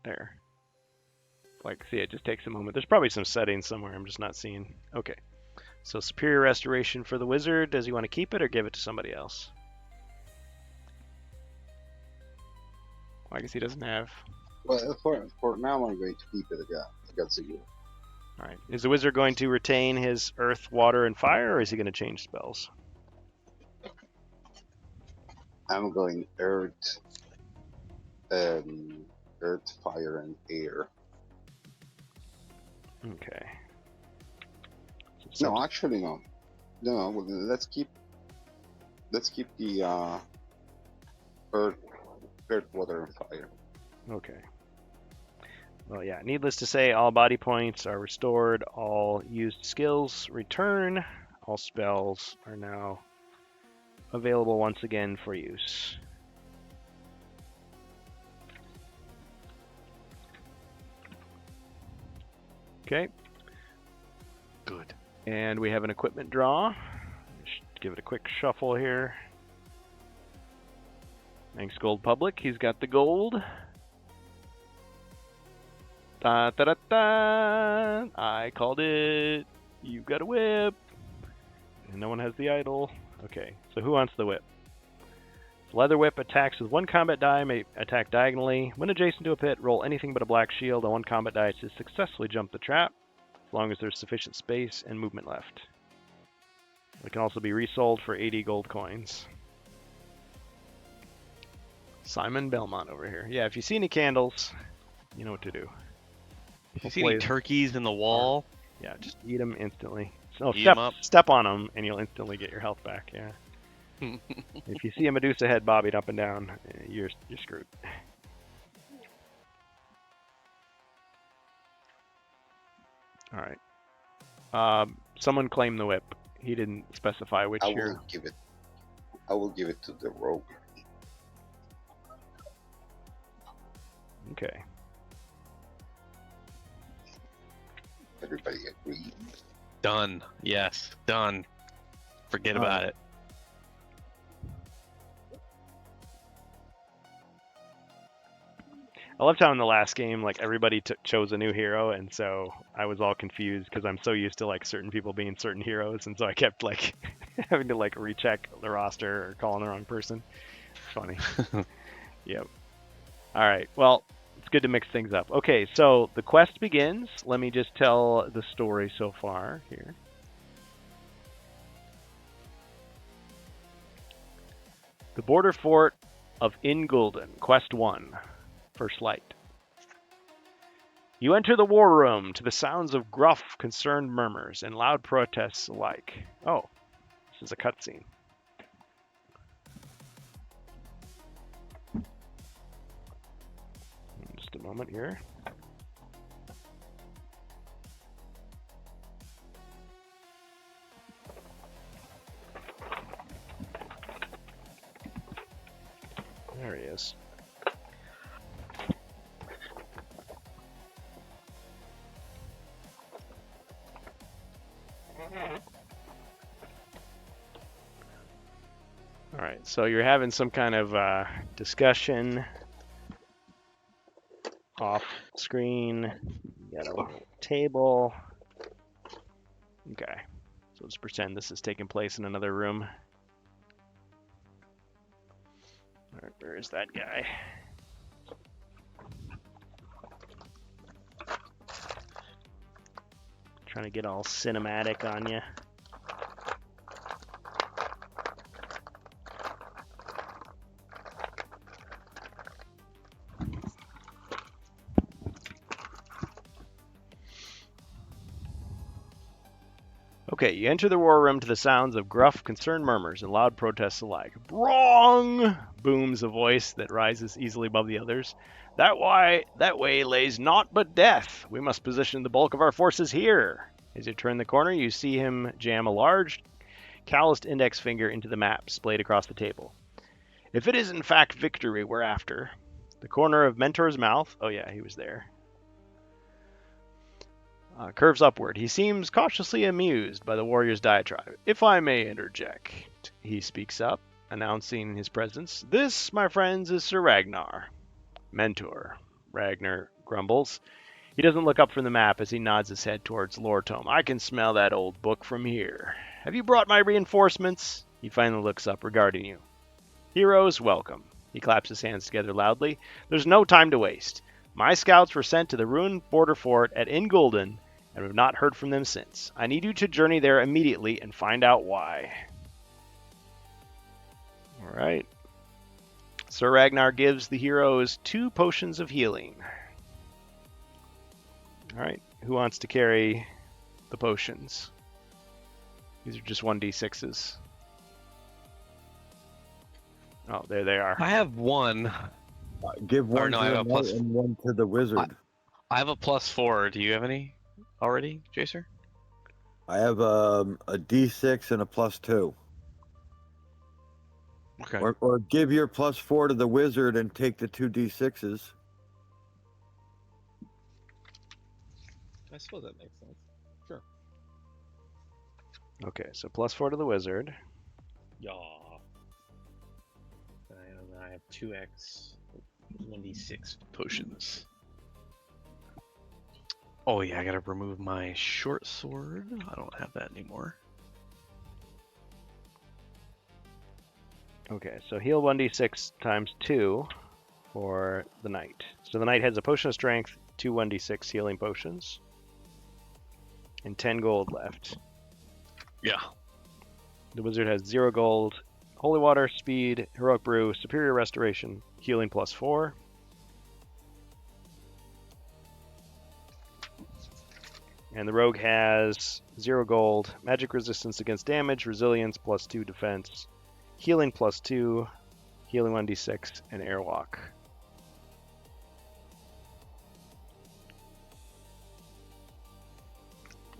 There. Like, see, it just takes a moment. There's probably some settings somewhere I'm just not seeing. Okay. So superior restoration for the wizard. Does he want to keep it or give it to somebody else? Well, I guess he doesn't have. Well, for now, I'm going to keep it. I got zero. All right. Is the wizard going to retain his earth, water, and fire, or is he going to change spells? I'm going earth, fire, and air. Okay. So No, actually, no. No, well, let's keep the earth, water, and fire. Okay. Well, yeah, needless to say, all body points are restored, all used skills return, all spells are now available once again for use. Okay, good. and we have an equipment draw. Just give it a quick shuffle here. Thanks, Gold Public. He's got the gold. Da, da, da, da. I called it. You've got a whip. And no one has the idol. Okay, so who wants the whip? Leather whip attacks with one combat die, may attack diagonally. When adjacent to a pit, roll anything but a black shield on one combat die to successfully jump the trap, as long as there's sufficient space and movement left. It can also be resold for 80 gold coins. Simon Belmont over here. Yeah, if you see any candles, you know what to do. If you see any Hopefully- turkeys in the wall, Yeah, just eat them instantly. So Eat 'em up. step on them, and you'll instantly get your health back. Yeah. If you see a Medusa head bobbing up and down, you're screwed. All right. Someone claim the whip. He didn't specify which I hero. will give it to the rogue. Okay. Everybody agree? done. Yes, done. Forget about it. I loved how in the last game, like everybody chose a new hero, and so I was all confused because I'm so used to like certain people being certain heroes, and so I kept like having to like recheck the roster or calling the wrong person. Funny. Yep. All right. Well, it's good to mix things up. Okay, so the quest begins. Let me just tell the story so far here. The Border Fort of Ingulden, Quest 1. First Light. You enter the war room to the sounds of gruff, concerned murmurs and loud protests alike. Oh, this is a cutscene. Just a moment here. There he is. All right, so you're having some kind of discussion off screen. You got a little table. Okay, so let's pretend this is taking place in another room. All right, where is that guy? Trying to get all cinematic on you. Okay, you enter the war room to the sounds of gruff, concerned murmurs and loud protests alike. Wrong! Booms a voice that rises easily above the others. That way lays naught but death. We must position the bulk of our forces here. As you turn the corner, you see him jam a large, calloused index finger into the map splayed across the table. If it is in fact victory we're after, the corner of Mentor's mouth, oh yeah, he was there, curves upward. He seems cautiously amused by the warrior's diatribe. If I may interject, he speaks up, announcing his presence. This, my friends, is Sir Ragnar. Mentor, Ragnar grumbles. He doesn't look up from the map as he nods his head towards Lortome. I can smell that old book from here. Have you brought my reinforcements? He finally looks up, regarding you. Heroes, welcome. He claps his hands together loudly. There's no time to waste. My scouts were sent to the ruined border fort at Ingolden, and we've not heard from them since. I need you to journey there immediately and find out why. All right. Sir Ragnar gives the heroes 2 potions of healing. All right. Who wants to carry the potions? These are just 1d6s. Oh, there they are. I have one. Give one no, to I the have a knight plus- and one to the wizard. I have a +4. Do you have any already, Jacer? I have a D6 and a +2. Okay. Or give your +4 to the wizard and take the 2 D6s. I suppose that makes sense. Sure. Okay, so +4 to the wizard. Yeah. And I have 2x 1d6 potions. Oh yeah, I gotta remove my short sword. I don't have that anymore. Okay, so heal 1d6 times 2 for the knight. So the knight has a potion of strength, 2 1d6 healing potions, and 10 gold left. Yeah. The wizard has 0 gold, holy water, speed, heroic brew, superior restoration, healing +4. And the rogue has 0 gold, magic resistance against damage, resilience +2 defense, healing +2, healing 1d6, and airwalk.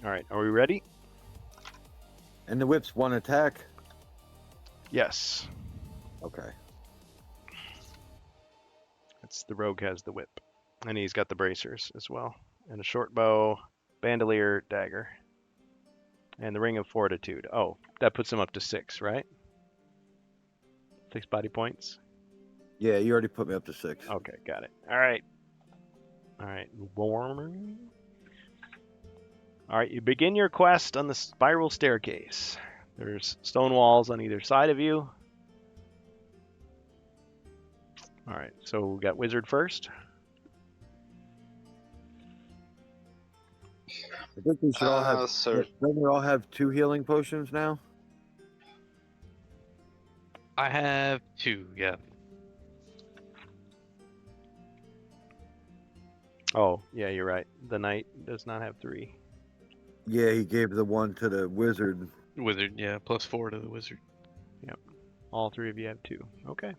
All right, are we ready? And the whip's 1 attack. Yes. Okay. It's the rogue has the whip. And he's got the bracers as well. And a short bow, bandolier, dagger. And the ring of fortitude. Oh, that puts him up to 6, right? 6 body points. Yeah, you already put me up to 6. Okay, got it. All right. All right. Warmer. All right, you begin your quest on the spiral staircase. There's stone walls on either side of you. All right, so we got wizard first. I think we should all have. Sir. Don't we all have 2 healing potions now? I have 2, yeah. Oh, yeah, you're right. The knight does not have 3. Yeah, he gave the one to the wizard. Wizard, yeah, +4 to the wizard. All 3 of you have 2. Okay.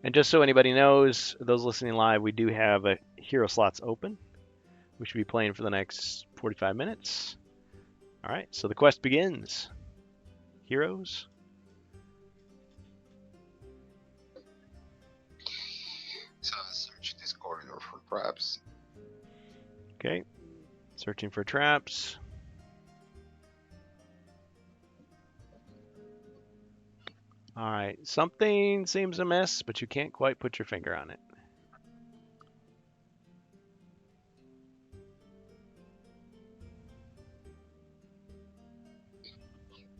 And just so anybody knows, those listening live, we do have hero slots open. We should be playing for the next 45 minutes. All right, so the quest begins. Heroes. So search this corridor for traps. Okay. Searching for traps. All right, something seems amiss, but you can't quite put your finger on it.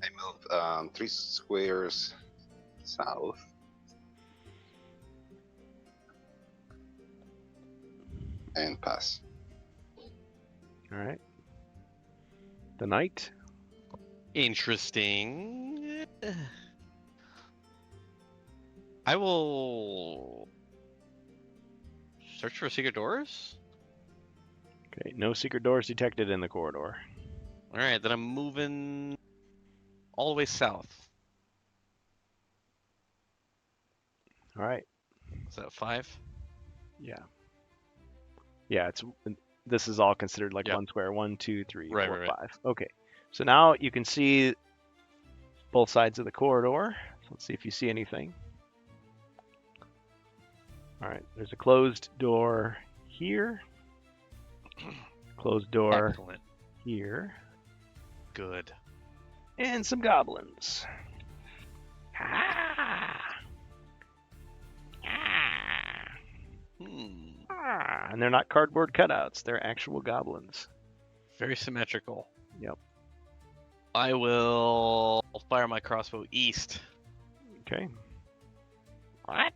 I move 3 squares south. And pass. All right. The knight. Interesting. I will search for secret doors. Okay, no secret doors detected in the corridor. All right, then I'm moving all the way south. All right. Is that 5? Yeah. Yeah, this is all considered like Yep. one square. 1, 2, 3, Right, 4, right, right. 5. Okay. So now you can see both sides of the corridor. So let's see if you see anything. All right. There's a closed door here. Closed door Excellent. here. Good. And some goblins. Ah! Ah! Hmm. Ah! And they're not cardboard cutouts. They're actual goblins. Very symmetrical. Yep. I will fire my crossbow east. Okay. What?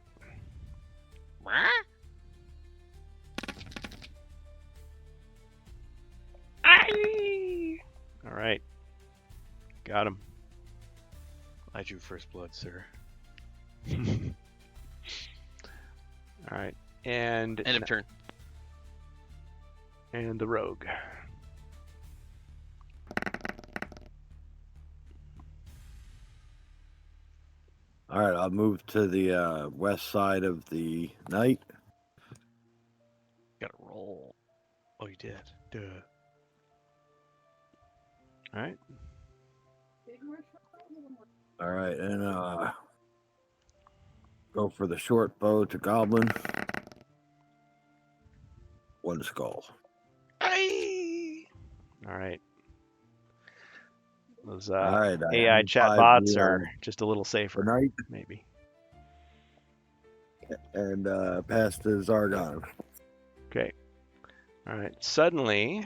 Aye! All right. Got him. I drew first blood, sir. All right. And End of turn. and the rogue. All right, I'll move to the west side of the knight. Gotta roll. Oh, you did. Duh. All right. All right, and go for the short bow to goblin. 1 skull. Aye. All right. Those All right, I AI have chat 5 bots the, are just a little the safer, knight maybe. and pass to Zargon. Okay. All right. Suddenly,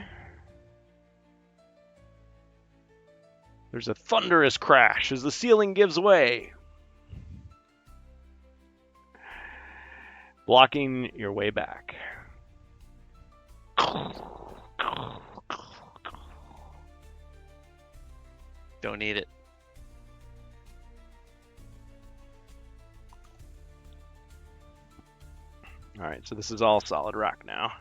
there's a thunderous crash as the ceiling gives way, blocking your way back. Don't need it. All right. So this is all solid rock now.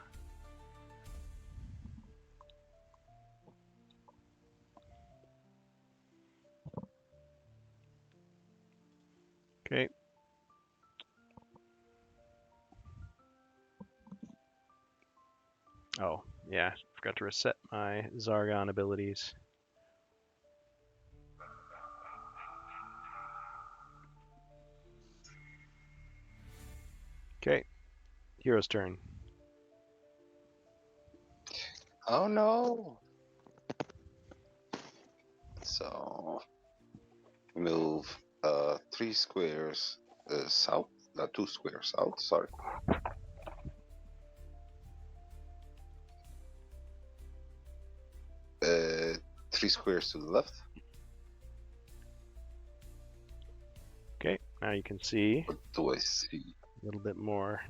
Okay. Oh, yeah. Forgot to reset my Zargon abilities. Okay. Hero's turn. Oh no. So move 3 squares south. 2 squares south. Sorry. Uh, 3 squares to the left. Okay. Now you can see What do I see? a little bit more.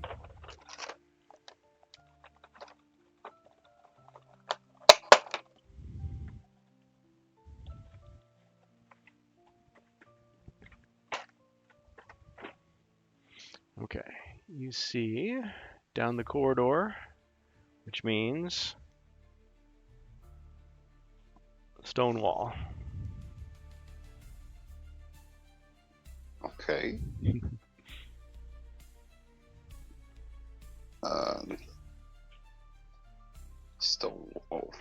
Okay. You see down the corridor, which means stone wall. Okay. Stone wall.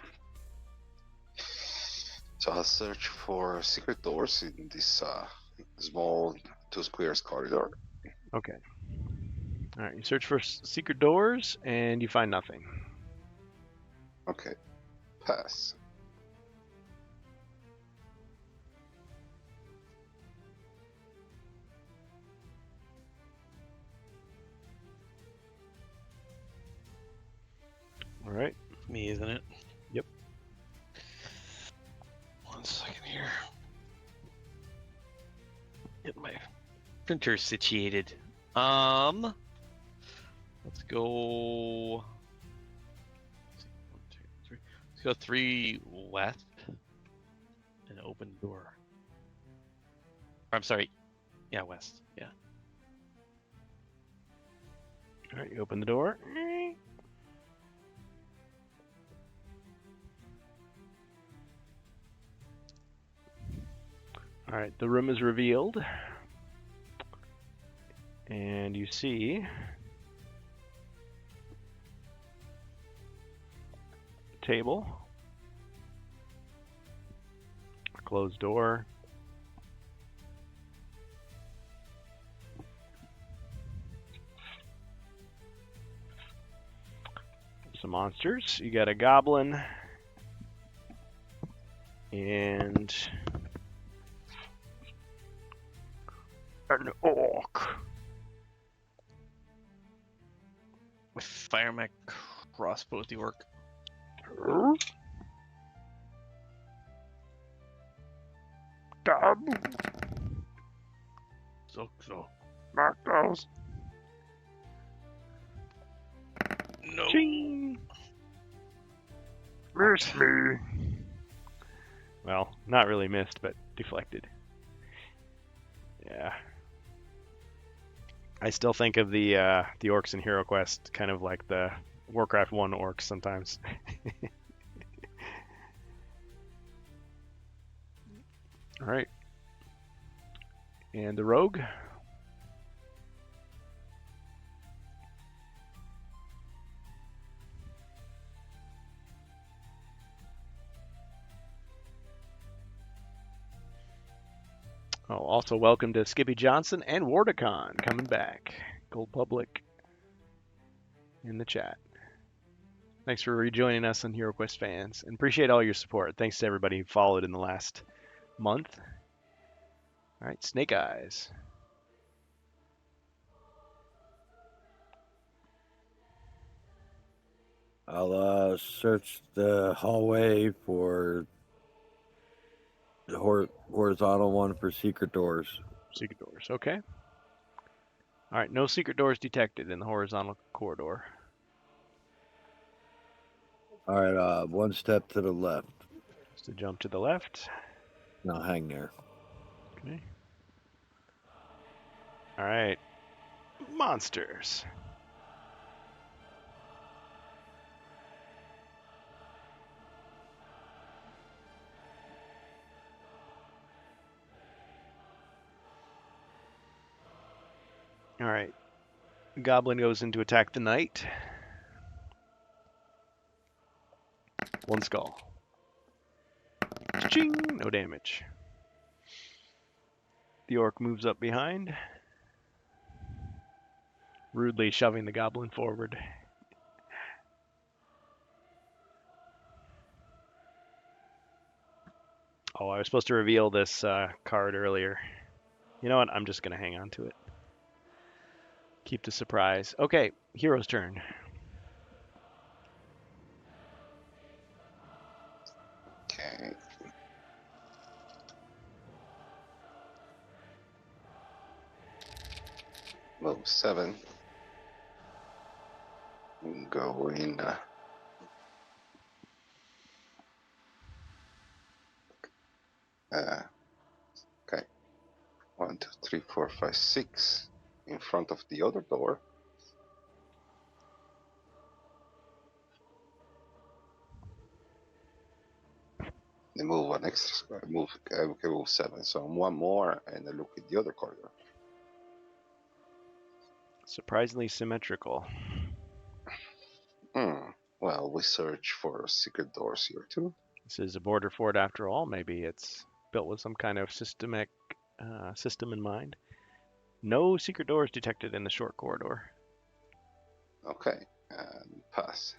So I'll search for secret doors in this small 2 squares corridor. Okay. All right. You search for secret doors and you find nothing. Okay. Pass. All right. Me, isn't it? Yep. 1 second here. Get my printer situated. Let's go. Let's go 3 west and open door. Or, I'm sorry. Yeah, west. Yeah. All right. You open the door. All right, the room is revealed. And you see a table, a closed door, some monsters. You got a goblin and an orc. With Firemac crossbow at the orc. So. Marcos. No. Ching. Miss me. Well, not really missed, but deflected. Yeah. I still think of the orcs in Hero Quest kind of like the Warcraft 1 orcs sometimes. All right. And the rogue. Oh, also welcome to Skippy Johnson and Wardicon coming back. Gold Public in the chat. Thanks for rejoining us on HeroQuest fans, and appreciate all your support. Thanks to everybody who followed in the last month. All right, Snake Eyes. I'll search the hallway for the horizontal one for secret doors. Secret doors, okay. All right, no secret doors detected in the horizontal corridor. All right, one step to the left. Just to jump to the left. Now hang there. Okay. All right, monsters. All right, Goblin goes in to attack the knight. One skull. Ching! No damage. The orc moves up behind, rudely shoving the goblin forward. Oh, I was supposed to reveal this card earlier. You know what? I'm just going to hang on to it. Keep the surprise. Okay, hero's turn. Okay. Move 7. Go in. Okay. 1, 2, 3, 4, 5, 6 in front of the other door. They move one extra. Move. Okay, move 7. So I'm one more, and I look at the other corridor. Surprisingly symmetrical. Well, we search for secret doors here too. This is a border fort after all. Maybe it's built with some kind of system in mind. No secret doors detected in the short corridor. Okay, and pass.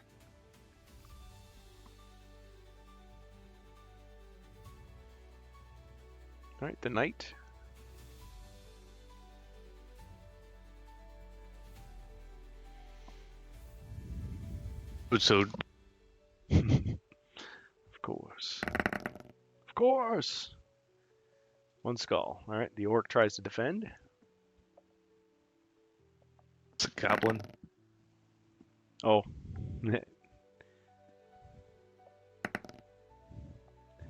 All right, the knight. So Of course. Of course. One skull. All right, the orc tries to defend. it's a goblin. Oh. It's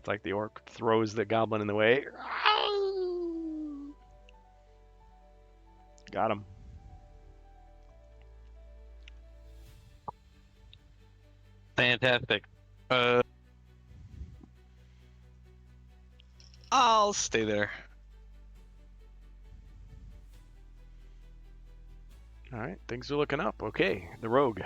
like the orc throws the goblin in the way. Got him. Fantastic. I'll stay there. All right, things are looking up. Okay, the rogue.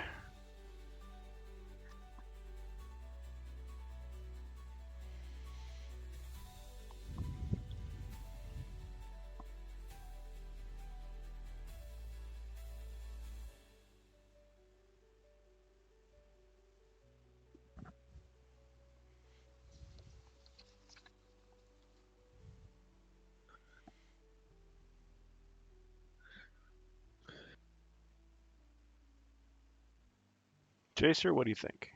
Chaser, what do you think?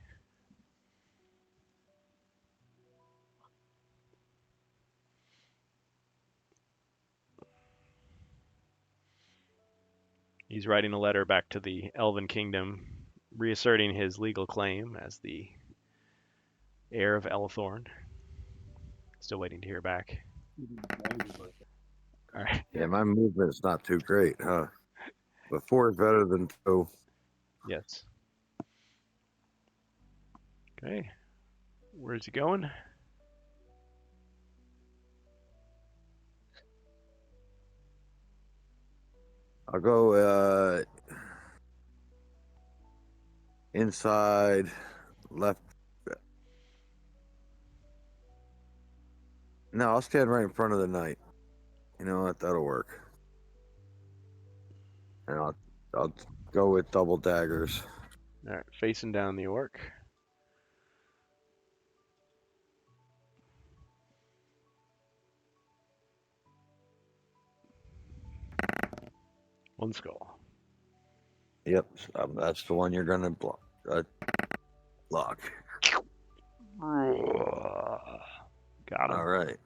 He's writing a letter back to the Elven Kingdom, reasserting his legal claim as the heir of Elathorn. Still waiting to hear back. All right. Yeah, my movement's not too great, huh? But 4 is better than 2. Yes. Okay. Where's he going? I'll go inside left. No, I'll stand right in front of the knight. You know what? That'll work. And I'll go with double daggers. All right, facing down the orc. One skull. Yep, that's the one you're gonna block. Block. Got him. All right.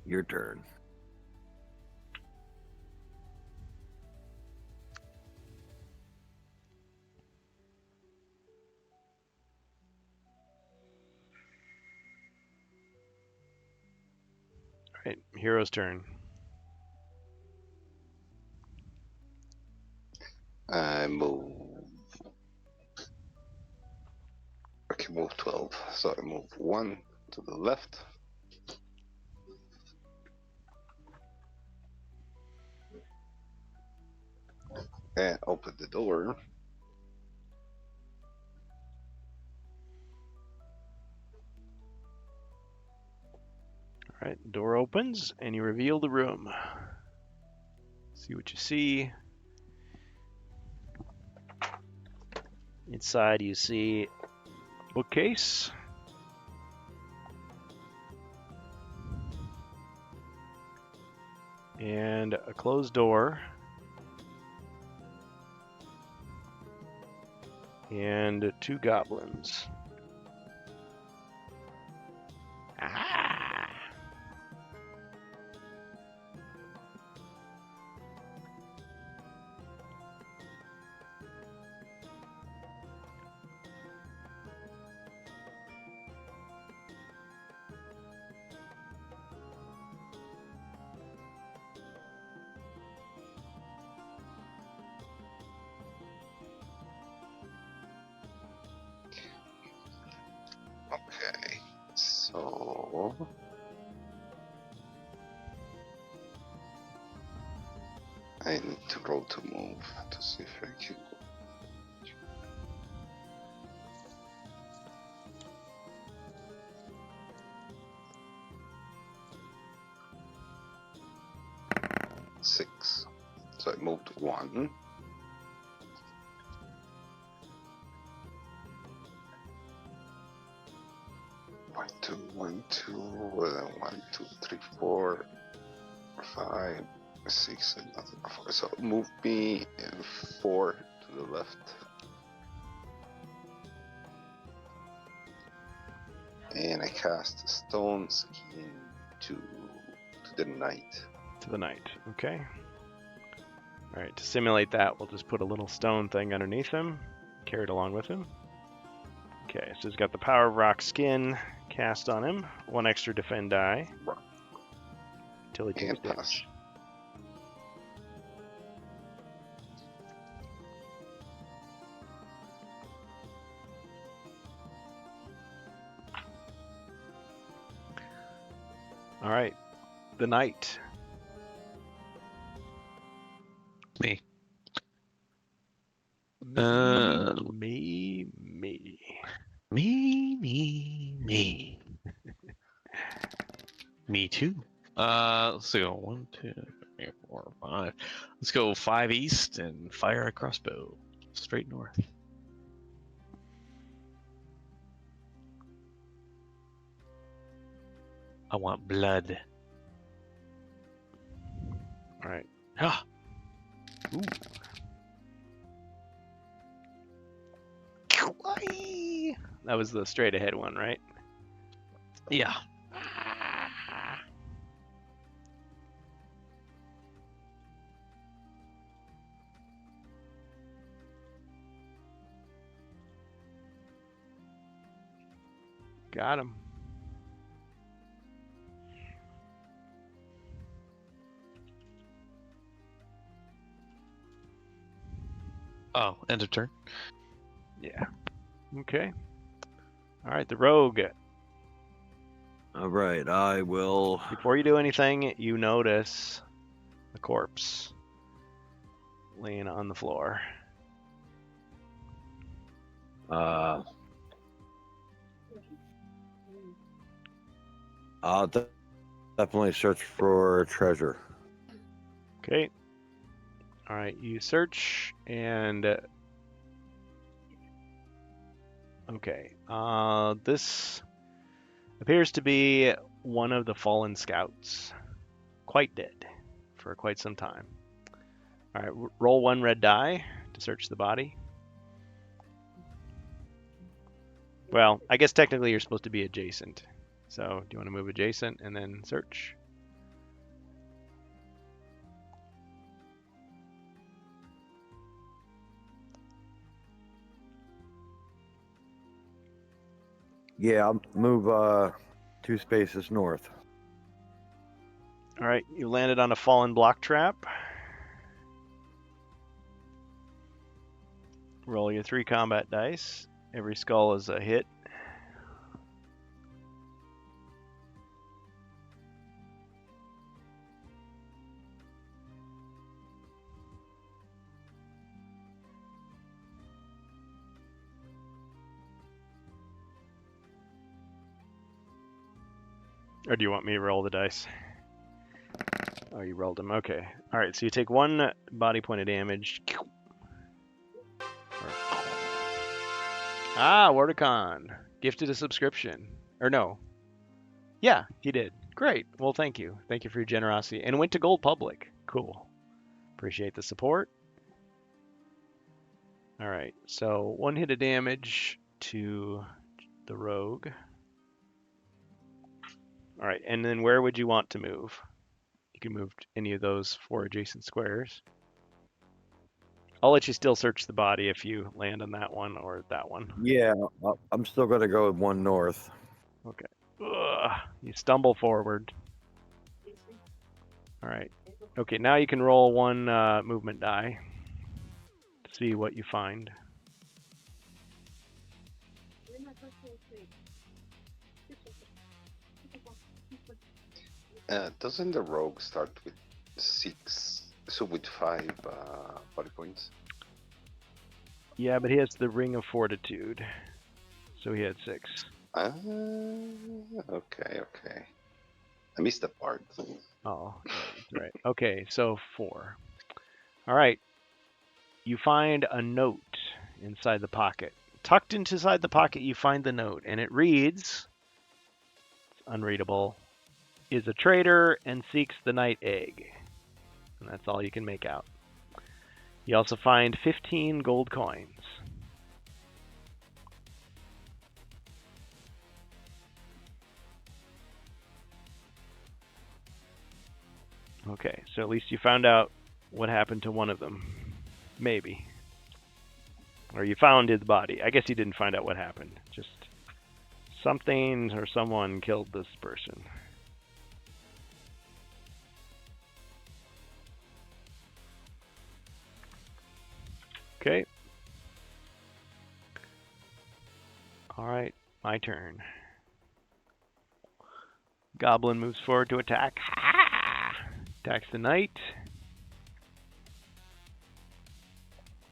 Your turn. All right, hero's turn. I move. I can move 12. So I move 1 to the left. And open the door. All right, door opens and you reveal the room. See what you see. Inside you see a bookcase. And a closed door. And 2 goblins. Ah! Okay. So I need to roll to move to see if I can. Six. So I moved 1. One, two, 1, 2, 1, 2, 3, 4, 5, 6, another 4. So move me 4 to the left. And I cast Stone Skin to the knight. To the knight. Okay. All right, to simulate that, we'll just put a little stone thing underneath him, carry it along with him. Okay, so he's got the power of rock skin cast on him. 1 extra defend die. Until he takes And pass. damage. All right, the knight. Me. Me too. Let's go 1, 2, 3, 4, 5. Let's go 5 east and fire a crossbow straight north. I want blood. All right. Ah, Whee! That was the straight ahead one, right? yeah. Got him. Oh, end of turn. Yeah. Okay. All right, the rogue. All right, I will. Before you do anything, you notice a corpse laying on the floor. I'll definitely search for treasure. Okay. All right, you search and okay. This appears to be one of the fallen scouts, quite dead for quite some time. All right, roll 1 red die to search the body. Well, I guess technically you're supposed to be adjacent. So, do you want to move adjacent and then search? Yeah, I'll move 2 spaces north. All right, you landed on a fallen block trap. Roll your 3 combat dice. Every skull is a hit. Or do you want me to roll the dice? Oh, you rolled them. Okay. All right, so you take 1 body point of damage. Ah, Wordicon. Gifted a subscription. Or no. Yeah, he did. Great. Well, thank you. Thank you for your generosity. And went to Gold Public. Cool. Appreciate the support. All right, so 1 hit of damage to the rogue. All right, and then where would you want to move? You can move to any of those 4 adjacent squares. I'll let you still search the body if you land on that one or that one. Yeah, I'm still gonna go with 1 north. Okay. Ugh, you stumble forward. All right. Okay, now you can roll 1 movement die to see what you find. Doesn't the rogue start with 6? So with 5 body points? Yeah, but he has the Ring of Fortitude, so he had 6. Okay. I missed that part. Oh, that's right. Okay, so 4. All right. You find a note inside the pocket. Tucked inside the pocket, you find the note, and it reads, it's unreadable, is a traitor and seeks the night egg. And that's all you can make out. You also find 15 gold coins. Okay, so at least you found out what happened to one of them. Maybe. Or you found his body. I guess you didn't find out what happened. Just something or someone killed this person. Okay. Alright, my turn. Goblin moves forward to attack. Attacks the knight.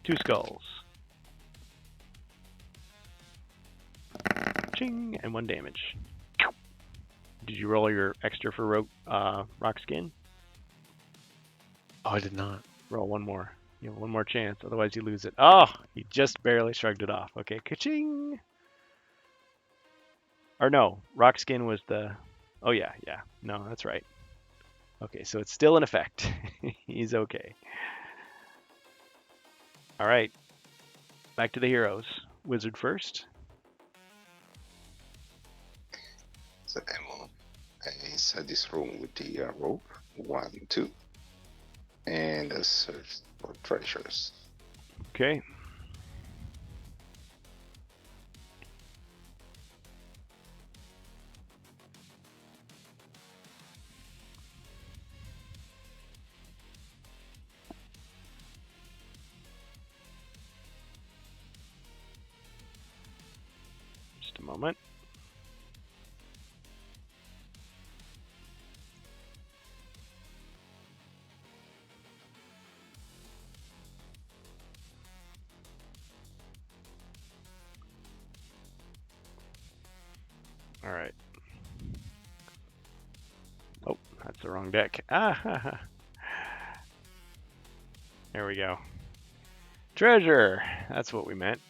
2 skulls. Ka-ching, and 1 damage. Did you roll your extra for rock skin? Oh, I did not. Roll 1 more. You have 1 more chance, otherwise you lose it. Oh, you just barely shrugged it off. Okay, ka-ching. Or no, rock skin was the. Oh yeah. No, that's right. Okay, so it's still in effect. He's okay. All right, back to the heroes. Wizard first. So I'm inside this room with the rope. 1, 2. And a search for treasures. Okay. Just a moment. All right. Oh, that's the wrong deck. Ah, there we go. Treasure. That's what we meant.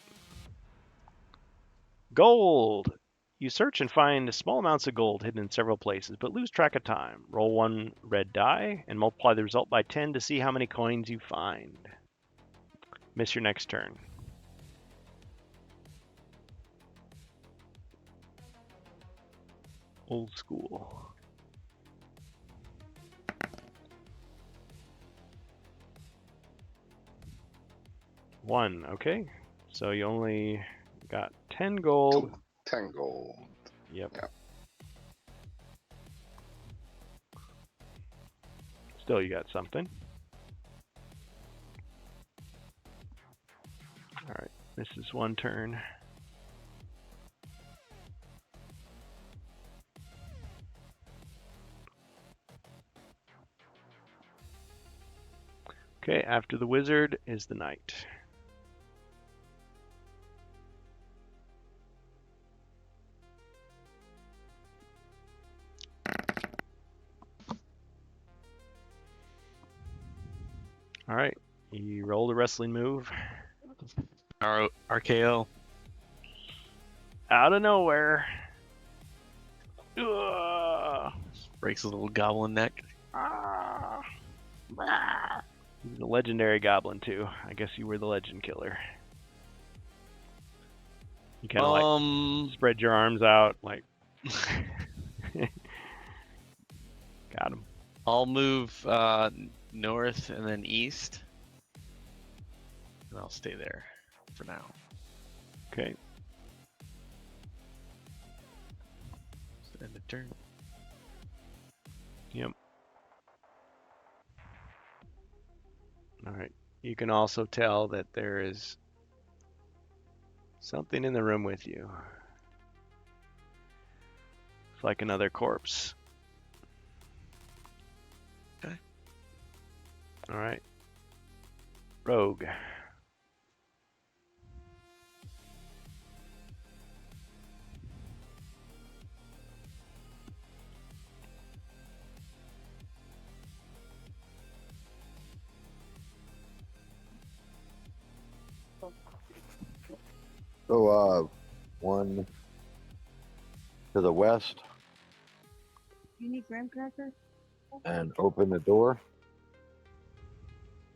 Gold. You search and find small amounts of gold hidden in several places, but lose track of time. Roll 1 red die and multiply the result by 10 to see how many coins you find. Miss your next turn. Old school. One, okay. So you only got 10 gold. 10 gold. Yep. Yeah. Still, you got something. All right, this is 1 turn. Okay, after the wizard is the knight. All right, you roll the wrestling move. RKO. Out of nowhere. Ugh. Breaks a little goblin neck. Ah. He's a legendary goblin too. I guess you were the legend killer. You kind of like spread your arms out, like. Got him. I'll move north and then east, and I'll stay there for now. Okay. End of turn. Yep. All right. You can also tell that there is something in the room with you. It's like another corpse. Okay. All right. Rogue. So, one to the west You need graham cracker? and open the door.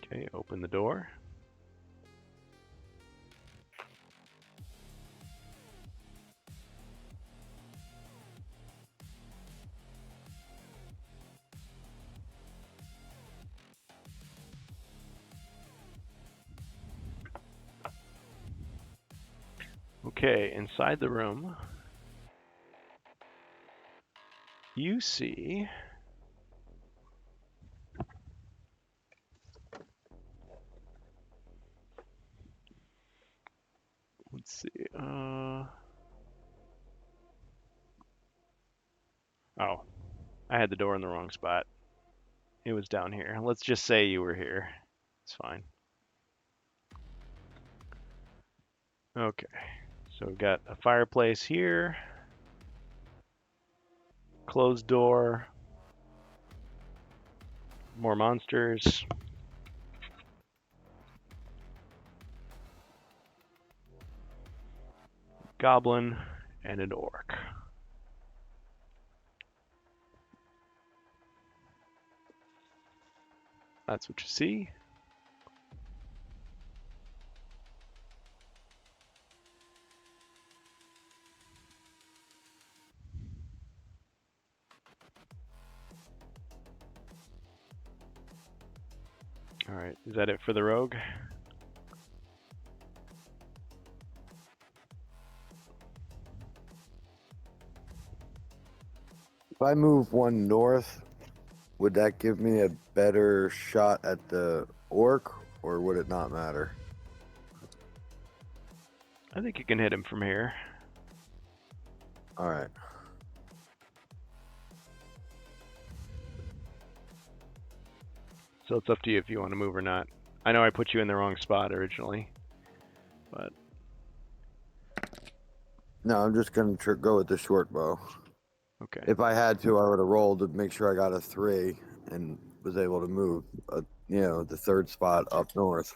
Okay, open the door. Okay, inside the room, you see let's see. Oh, I had the door in the wrong spot. It was down here. Let's just say you were here. It's fine. Okay, So we've got a fireplace here, closed door, more monsters. Goblin and an orc. That's what you see. All right, is that it for the rogue? If I move one north, would that give me a better shot at the orc, or would it not matter? I think you can hit him from here. All right. So it's up to you if you want to move or not. I know I put you in the wrong spot originally, but No, I'm just gonna go with the short bow. okay. If I had to, I would have rolled to make sure I got a 3 and was able to move, the third spot up north.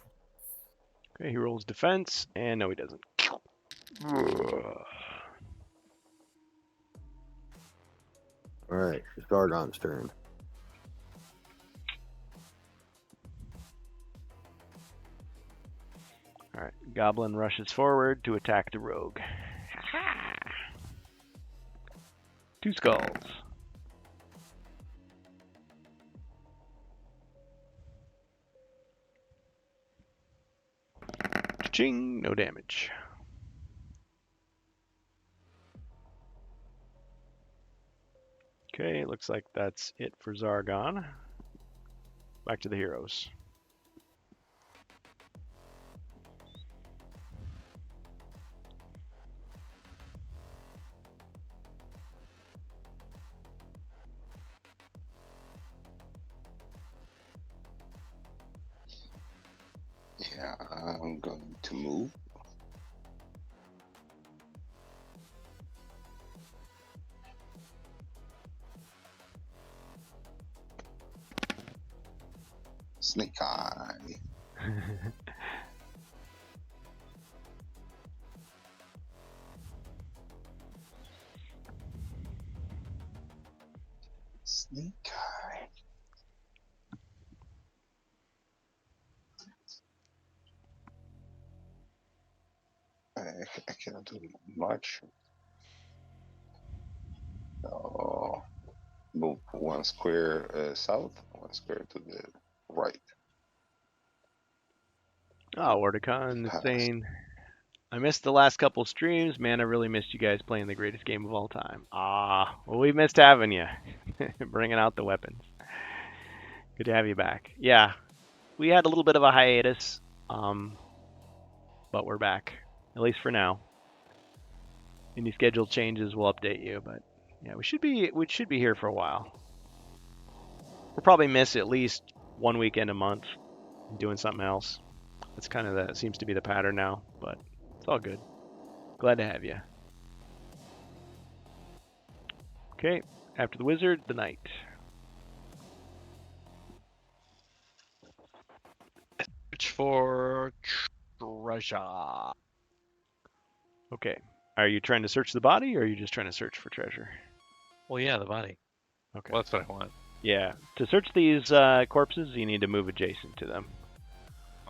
Okay, he rolls defense, and no, he doesn't. All right, it's Dargon's turn. All right, Goblin rushes forward to attack the rogue. 2 skulls. Ching, no damage. Okay, looks like that's it for Zargon. Back to the heroes. Yeah, I'm going to move. Snake eye. Snake eye. I cannot do much. So move 1 square south, 1 square to the right. Oh, Orticon is Pass. saying, I missed the last couple streams. Man, I really missed you guys playing the greatest game of all time. Ah, well, we missed having you. Bringing out the weapons. Good to have you back. Yeah, we had a little bit of a hiatus, but we're back, at least for now. Any schedule changes, we'll update you, but yeah, we should be here for a while. We'll probably miss at least 1 weekend a month doing something else. That's kind of that seems to be the pattern now, but it's all good. Glad to have you. Okay, after the wizard, the knight. Search for treasure. Okay, are you trying to search the body, or are you just trying to search for treasure? Well, yeah, the body. Okay. Well, that's what I want. Yeah, to search these corpses, you need to move adjacent to them.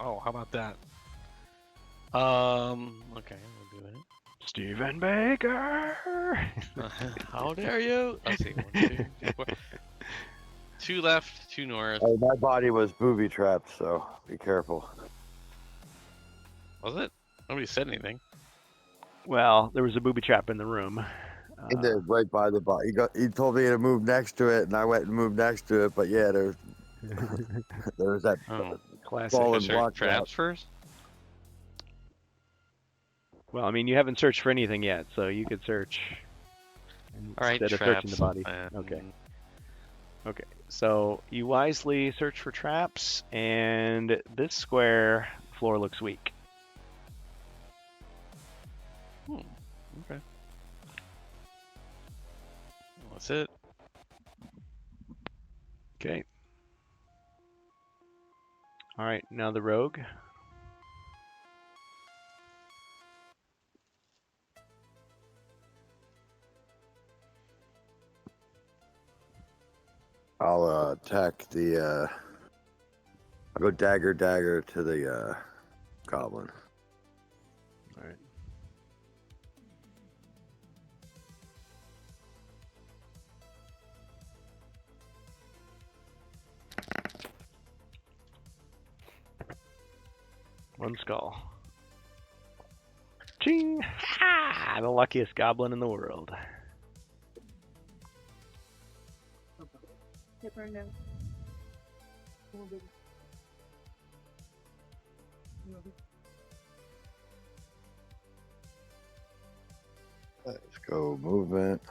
Oh, how about that? Okay, we'll do it. Stephen Baker! How dare you? Let's see, 1, 2, 3, 4. 2 left, 2 north. Oh, my body was booby trapped, so be careful. Was it? Nobody said anything. Well, there was a booby trap in the room. He did right by the body. He told me to move next to it, and I went and moved next to it. But yeah, there was that Oh, Classic. fallen search block traps first? Well, I mean, you haven't searched for anything yet, so you could search All right, instead of traps. searching the body. Okay. Okay, so you wisely search for traps, and this square floor looks weak. Hmm. Okay. That's it. Okay. All right, now the rogue. I'll attack the. I'll go dagger to the goblin. All right. One skull. Ching! Ha! The luckiest goblin in the world. Hit burn down. Let's go movement.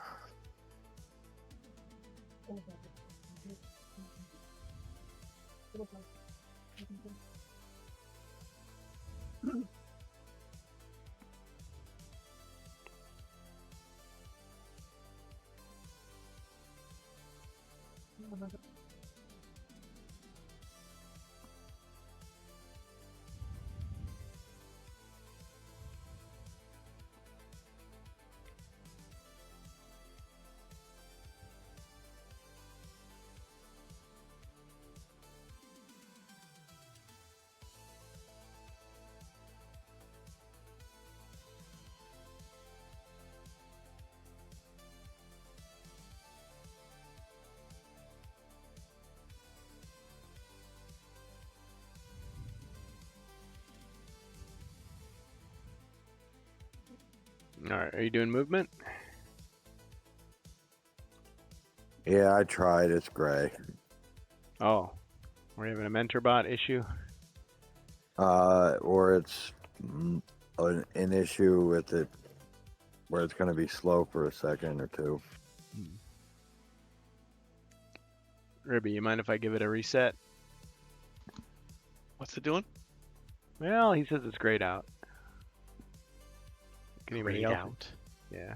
All right, are you doing movement? Yeah, I tried. It's gray. Oh, we're having a mentor bot issue. Or it's an issue with it where it's going to be slow for a second or two. Ribby, you mind if I give it a reset? What's it doing? Well, he says it's grayed out. Can anybody Grayed else? out. Yeah.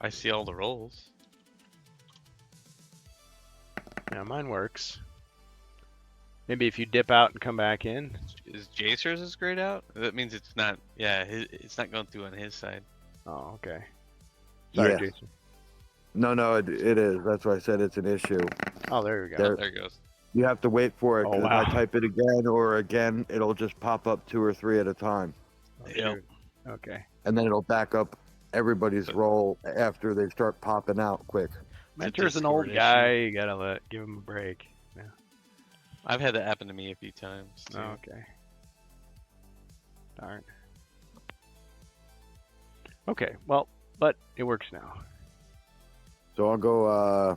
I see all the rolls. Yeah, mine works. Maybe if you dip out and come back in. Is Jacer's is grayed out? That means it's not. Yeah, it's not going through on his side. Oh, okay. Sorry, Yeah. Jason. No, it is. That's why I said it's an issue. Oh, there we go. There- There it goes. You have to wait for it Oh, because wow. if I type it again or again, it'll just pop up 2 or 3 at a time, Yep. Okay. and then it'll back up everybody's roll after they start popping out quick. Mentor's an Discord old issue. guy. You gotta give him a break. I've had that happen to me a few times too. Oh, okay. Darn. Okay, well, but it works now. So I'll go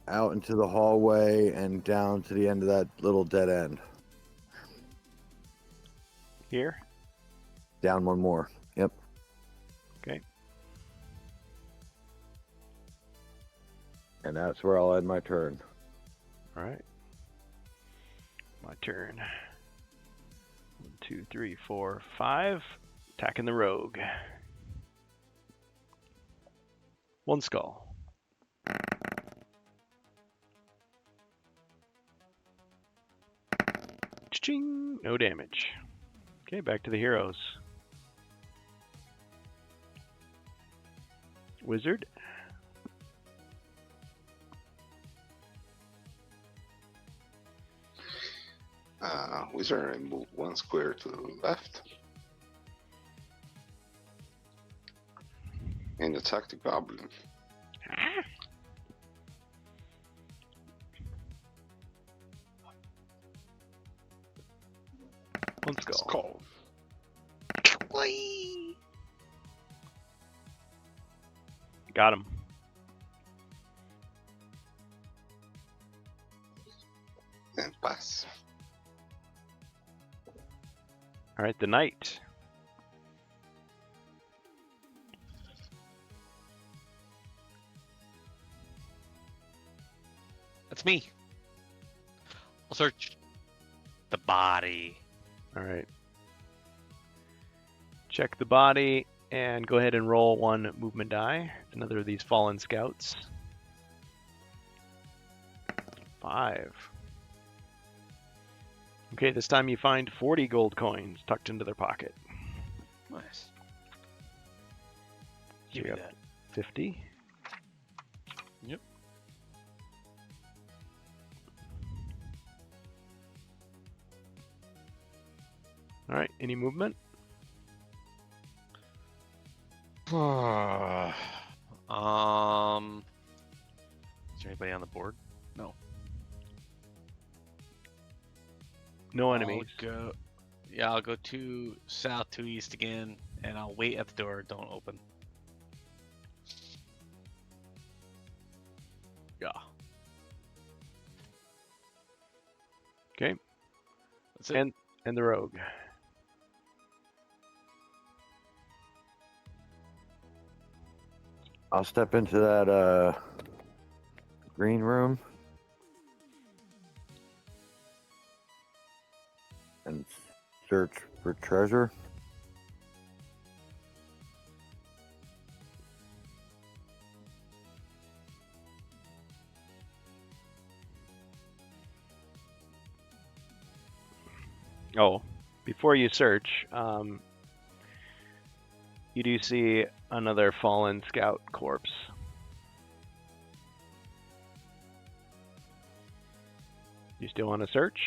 out into the hallway and down to the end of that little dead end. Here? Down one more. Yep. Okay. And that's where I'll end my turn. All right. My turn. 1, 2, 3, 4, 5. Attacking the rogue. One skull. Ching! No damage. Okay, back to the heroes. Wizard. Wizard, and move 1 square to the left. And attack the goblin. One skull. Got him. And pass. All right, the knight. That's me. I'll search the body. All right. Check the body, And go ahead and roll 1 movement die. Another of these fallen scouts. 5. Okay, this time you find 40 gold coins tucked into their pocket. Nice. So Give you me got that. 50. Yep. All right, any movement? Is there anybody on the board? No enemies. I'll go to south to east again, and I'll wait at the door. Don't open. Yeah. Okay. That's it. And the rogue. I'll step into that green room and search for treasure. Oh, before you search, you do see another fallen scout corpse. You still want to search?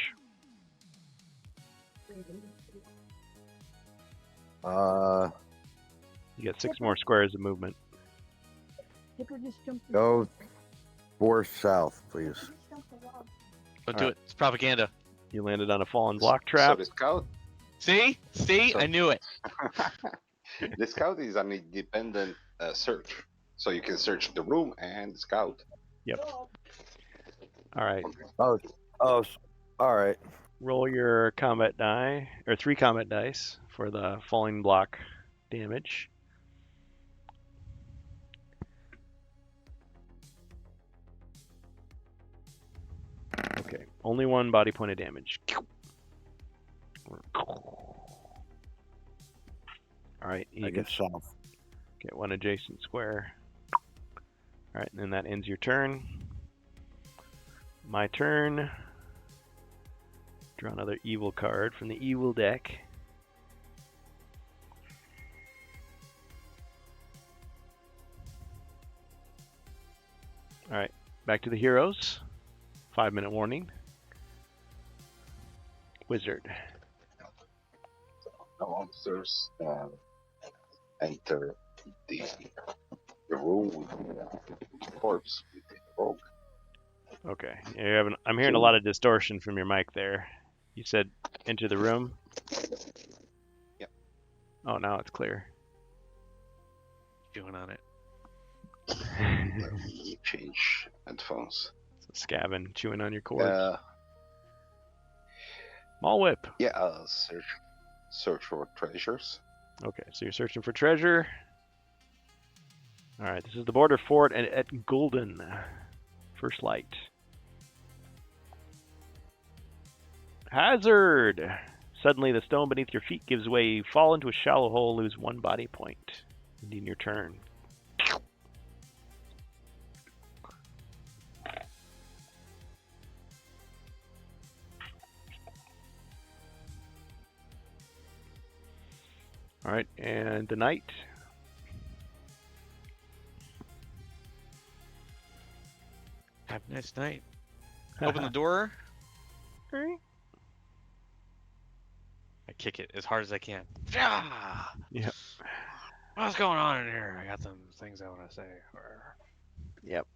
You get 6 more squares of movement. Hipper just jumped. Go 4 south, please. Don't do it. It's propaganda. You landed on a fallen block So trap. the scout, See? So- I knew it. the scout is an independent search, so you can search the room and the scout. Yep. All right. Oh, all right. Roll your combat die, or 3 combat dice for the falling block damage. Okay, only 1 body point of damage. All right, I you get south. get 1 adjacent square. All right, and then that ends your turn. My turn. Draw another evil card from the evil deck. All right, back to the heroes. 5-minute warning. Wizard. No officers enter the room with the corpse with the rogue. Okay, I'm hearing a lot of distortion from your mic there. You said enter the room? Yep. Oh, now it's clear. Doing on it. Let me change headphones. So Scavin chewing on your cords. Mall whip. Yeah, search for treasures. Okay, so you're searching for treasure. All right, this is the border fort at Gulden. First light. Hazard! Suddenly, the stone beneath your feet gives way. You fall into a shallow hole, lose 1 body point. Ending your turn. All right, and the knight. Have a nice night. Open the door. Okay. I kick it as hard as I can. Yeah. Yep. What's going on in here? I got some things I want to say. Yep.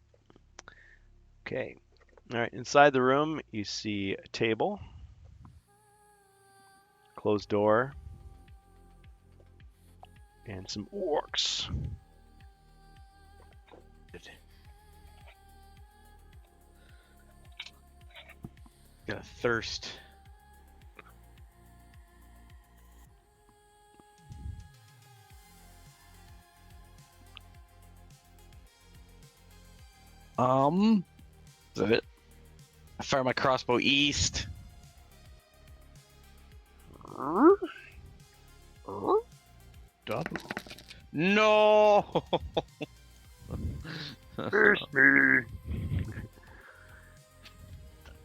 Okay. All right. Inside the room, you see a table, closed door, and some orcs. Got a thirst. Is that it? I fire my crossbow east. Double. No. Curse me.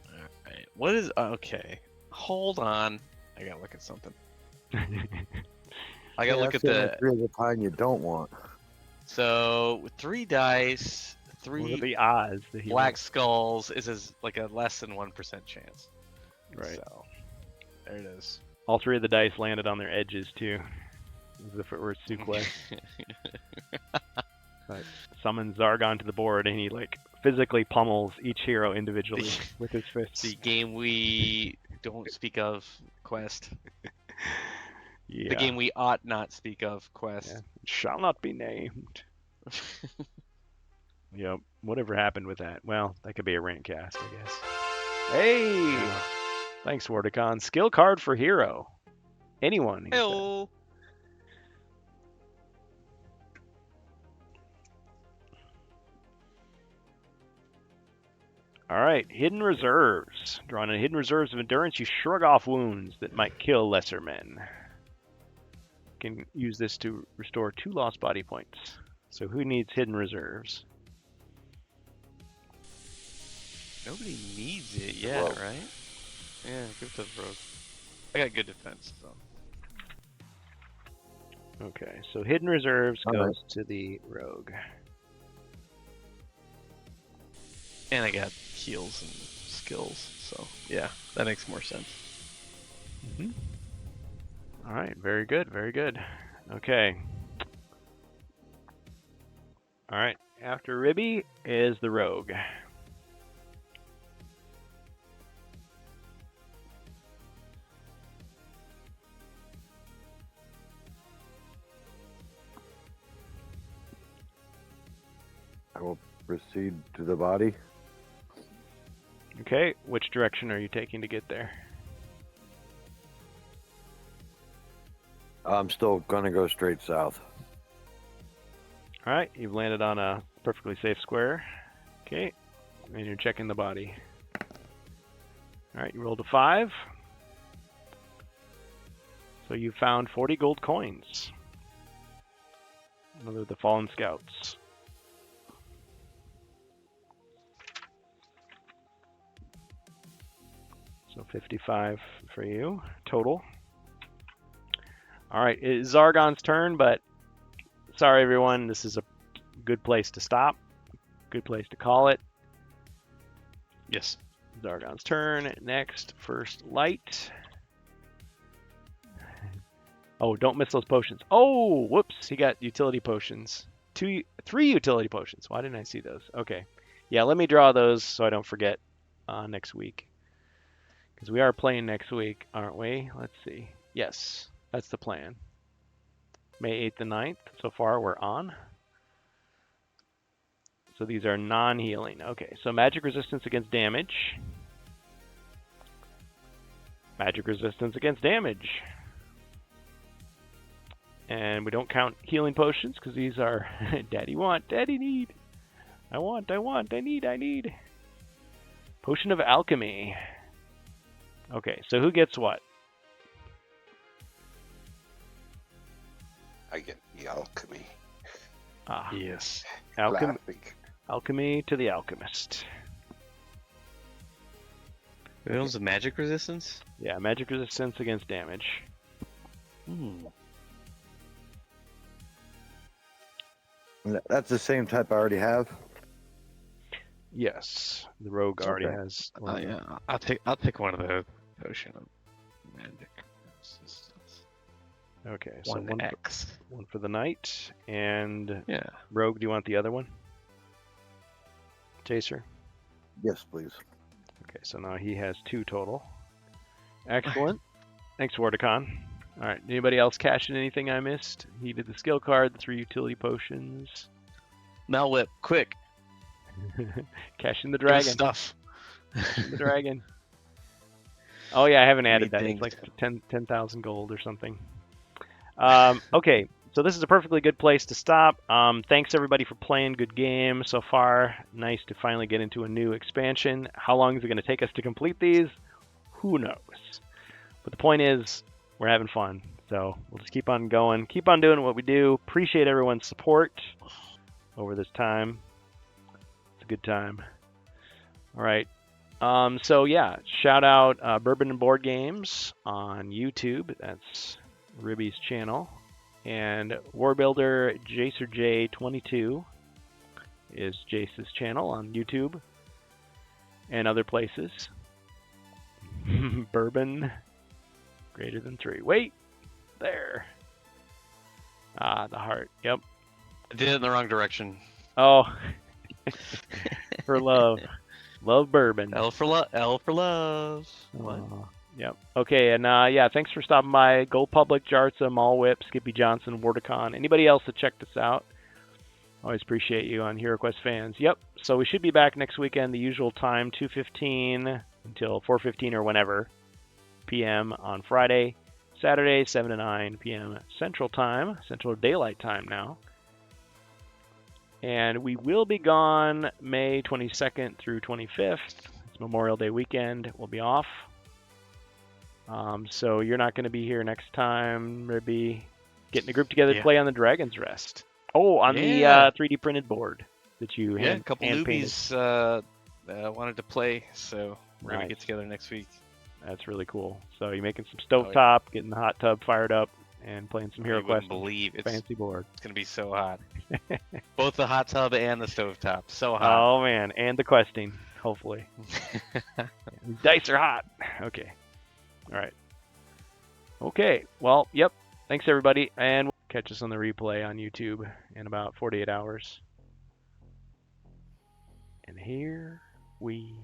Alright, what is okay? Hold on, I gotta look at something. I gotta look at the. three of the kind you don't want. So with 3 dice, What are 3 the odds that he black skulls is like a less than 1% chance. Right. So there it is. All 3 of the dice landed on their edges too, as if it were Suquest. Summons Zargon to the board, and he like physically pummels each hero individually with his fists. The game we don't speak of, Quest. Yeah. The game we ought not speak of, Quest. Yeah. Shall not be named. Yep. Whatever happened with that? Well, that could be a rant cast, I guess. Hey! Yeah. Thanks, Wardicon. Skill card for hero. Anyone. he said. Hello. All right, hidden reserves. Drawing in hidden reserves of endurance, you shrug off wounds that might kill lesser men. You can use this to restore 2 lost body points. So who needs hidden reserves? Nobody needs it yet, Rogue. right? Yeah, give it to the rogue. I got good defense, so. Okay, so hidden reserves All goes to the rogue. And I got heals and skills, so yeah, that makes more sense. All right, very good, very good. Okay. All right, after Ribby is the rogue. I will proceed to the body. Okay, which direction are you taking to get there? I'm still gonna go straight south. All right, you've landed on a perfectly safe square. Okay, and you're checking the body. All right, you rolled a 5. So you found 40 gold coins. Another of the fallen scouts. So 55 for you total. All right, it's Zargon's turn, but sorry everyone, this is a good place to stop. Good place to call it. Yes. Zargon's turn. Next, first light. Oh, don't miss those potions. Oh, whoops, he got utility potions. 3 utility potions. Why didn't I see those? Okay. Yeah, let me draw those so I don't forget next week. Because we are playing next week, aren't we? Let's see. Yes, that's the plan. May 8th and 9th. So far, we're on. So these are non-healing. Okay, so magic resistance against damage. Magic resistance against damage. And we don't count healing potions because these are daddy want, daddy need. I want, I need. Potion of alchemy. Okay, so who gets what? I get the alchemy. Ah, Yes. alchemy to the alchemist. Who owns the magic resistance? Yeah, magic resistance against damage. That's the same type I already have. Yes, the rogue already Okay. has. Oh one of yeah, I'll take one of the potion of magic resistance. those. Okay, so One one X. one for the knight, and Yeah. rogue. Do you want the other one? Chaser. Yes, please. Okay, so now he has 2 total. Excellent. Thanks, Wardicon. All right, anybody else cash in anything I missed? He did the skill card, the 3 utility potions. Malwhip, quick. Cash in the Give us dragon. stuff. Cash in the dragon. Oh yeah, I haven't added that. Anything. It's like 10,000 gold or something. Okay, so this is a perfectly good place to stop. Thanks everybody for playing. Good game so far. Nice to finally get into a new expansion. How long is it going to take us to complete these? Who knows? But the point is, we're having fun. So we'll just keep on going, keep on doing what we do. Appreciate everyone's support over this time. It's a good time. All right. So yeah, shout out Bourbon and Board Games on YouTube. That's Ribby's channel. And Warbuilder JacerJ22 is Jace's channel on YouTube and other places. Bourbon greater than 3. Wait, there. Ah, the heart. Yep. I did it in the wrong direction. Oh, for love. Love bourbon. L for love. L for love. What? Yep. Okay, and yeah, thanks for stopping by. Gold Public, Jarza, Mall Whip, Skippy Johnson, Wordicon. Anybody else that checked us out? Always appreciate you on HeroQuest Fans. Yep. So we should be back next weekend, the usual time, 2:15 until 4:15 or whenever p.m. on Friday. Saturday, 7 to 9 p.m. Central Time, Central Daylight Time now. And we will be gone May 22nd through 25th. It's Memorial Day weekend. We'll be off. So you're not going to be here next time. We'll be getting a group together to play on the Dragon's Rest. Oh, on the 3D printed board that you a couple hand painted. newbies wanted to play, so we're going Nice. to get together next week. That's really cool. So you're making some stovetop, getting the hot tub fired up, and playing some You wouldn't HeroQuest believe it's fancy board. going to be so hot. Both the hot tub and the stovetop. So hot. Oh man, and the questing, hopefully. These dice are hot. Okay. All right. Okay. Well, yep. Thanks everybody, and catch us on the replay on YouTube in about 48 hours. And here we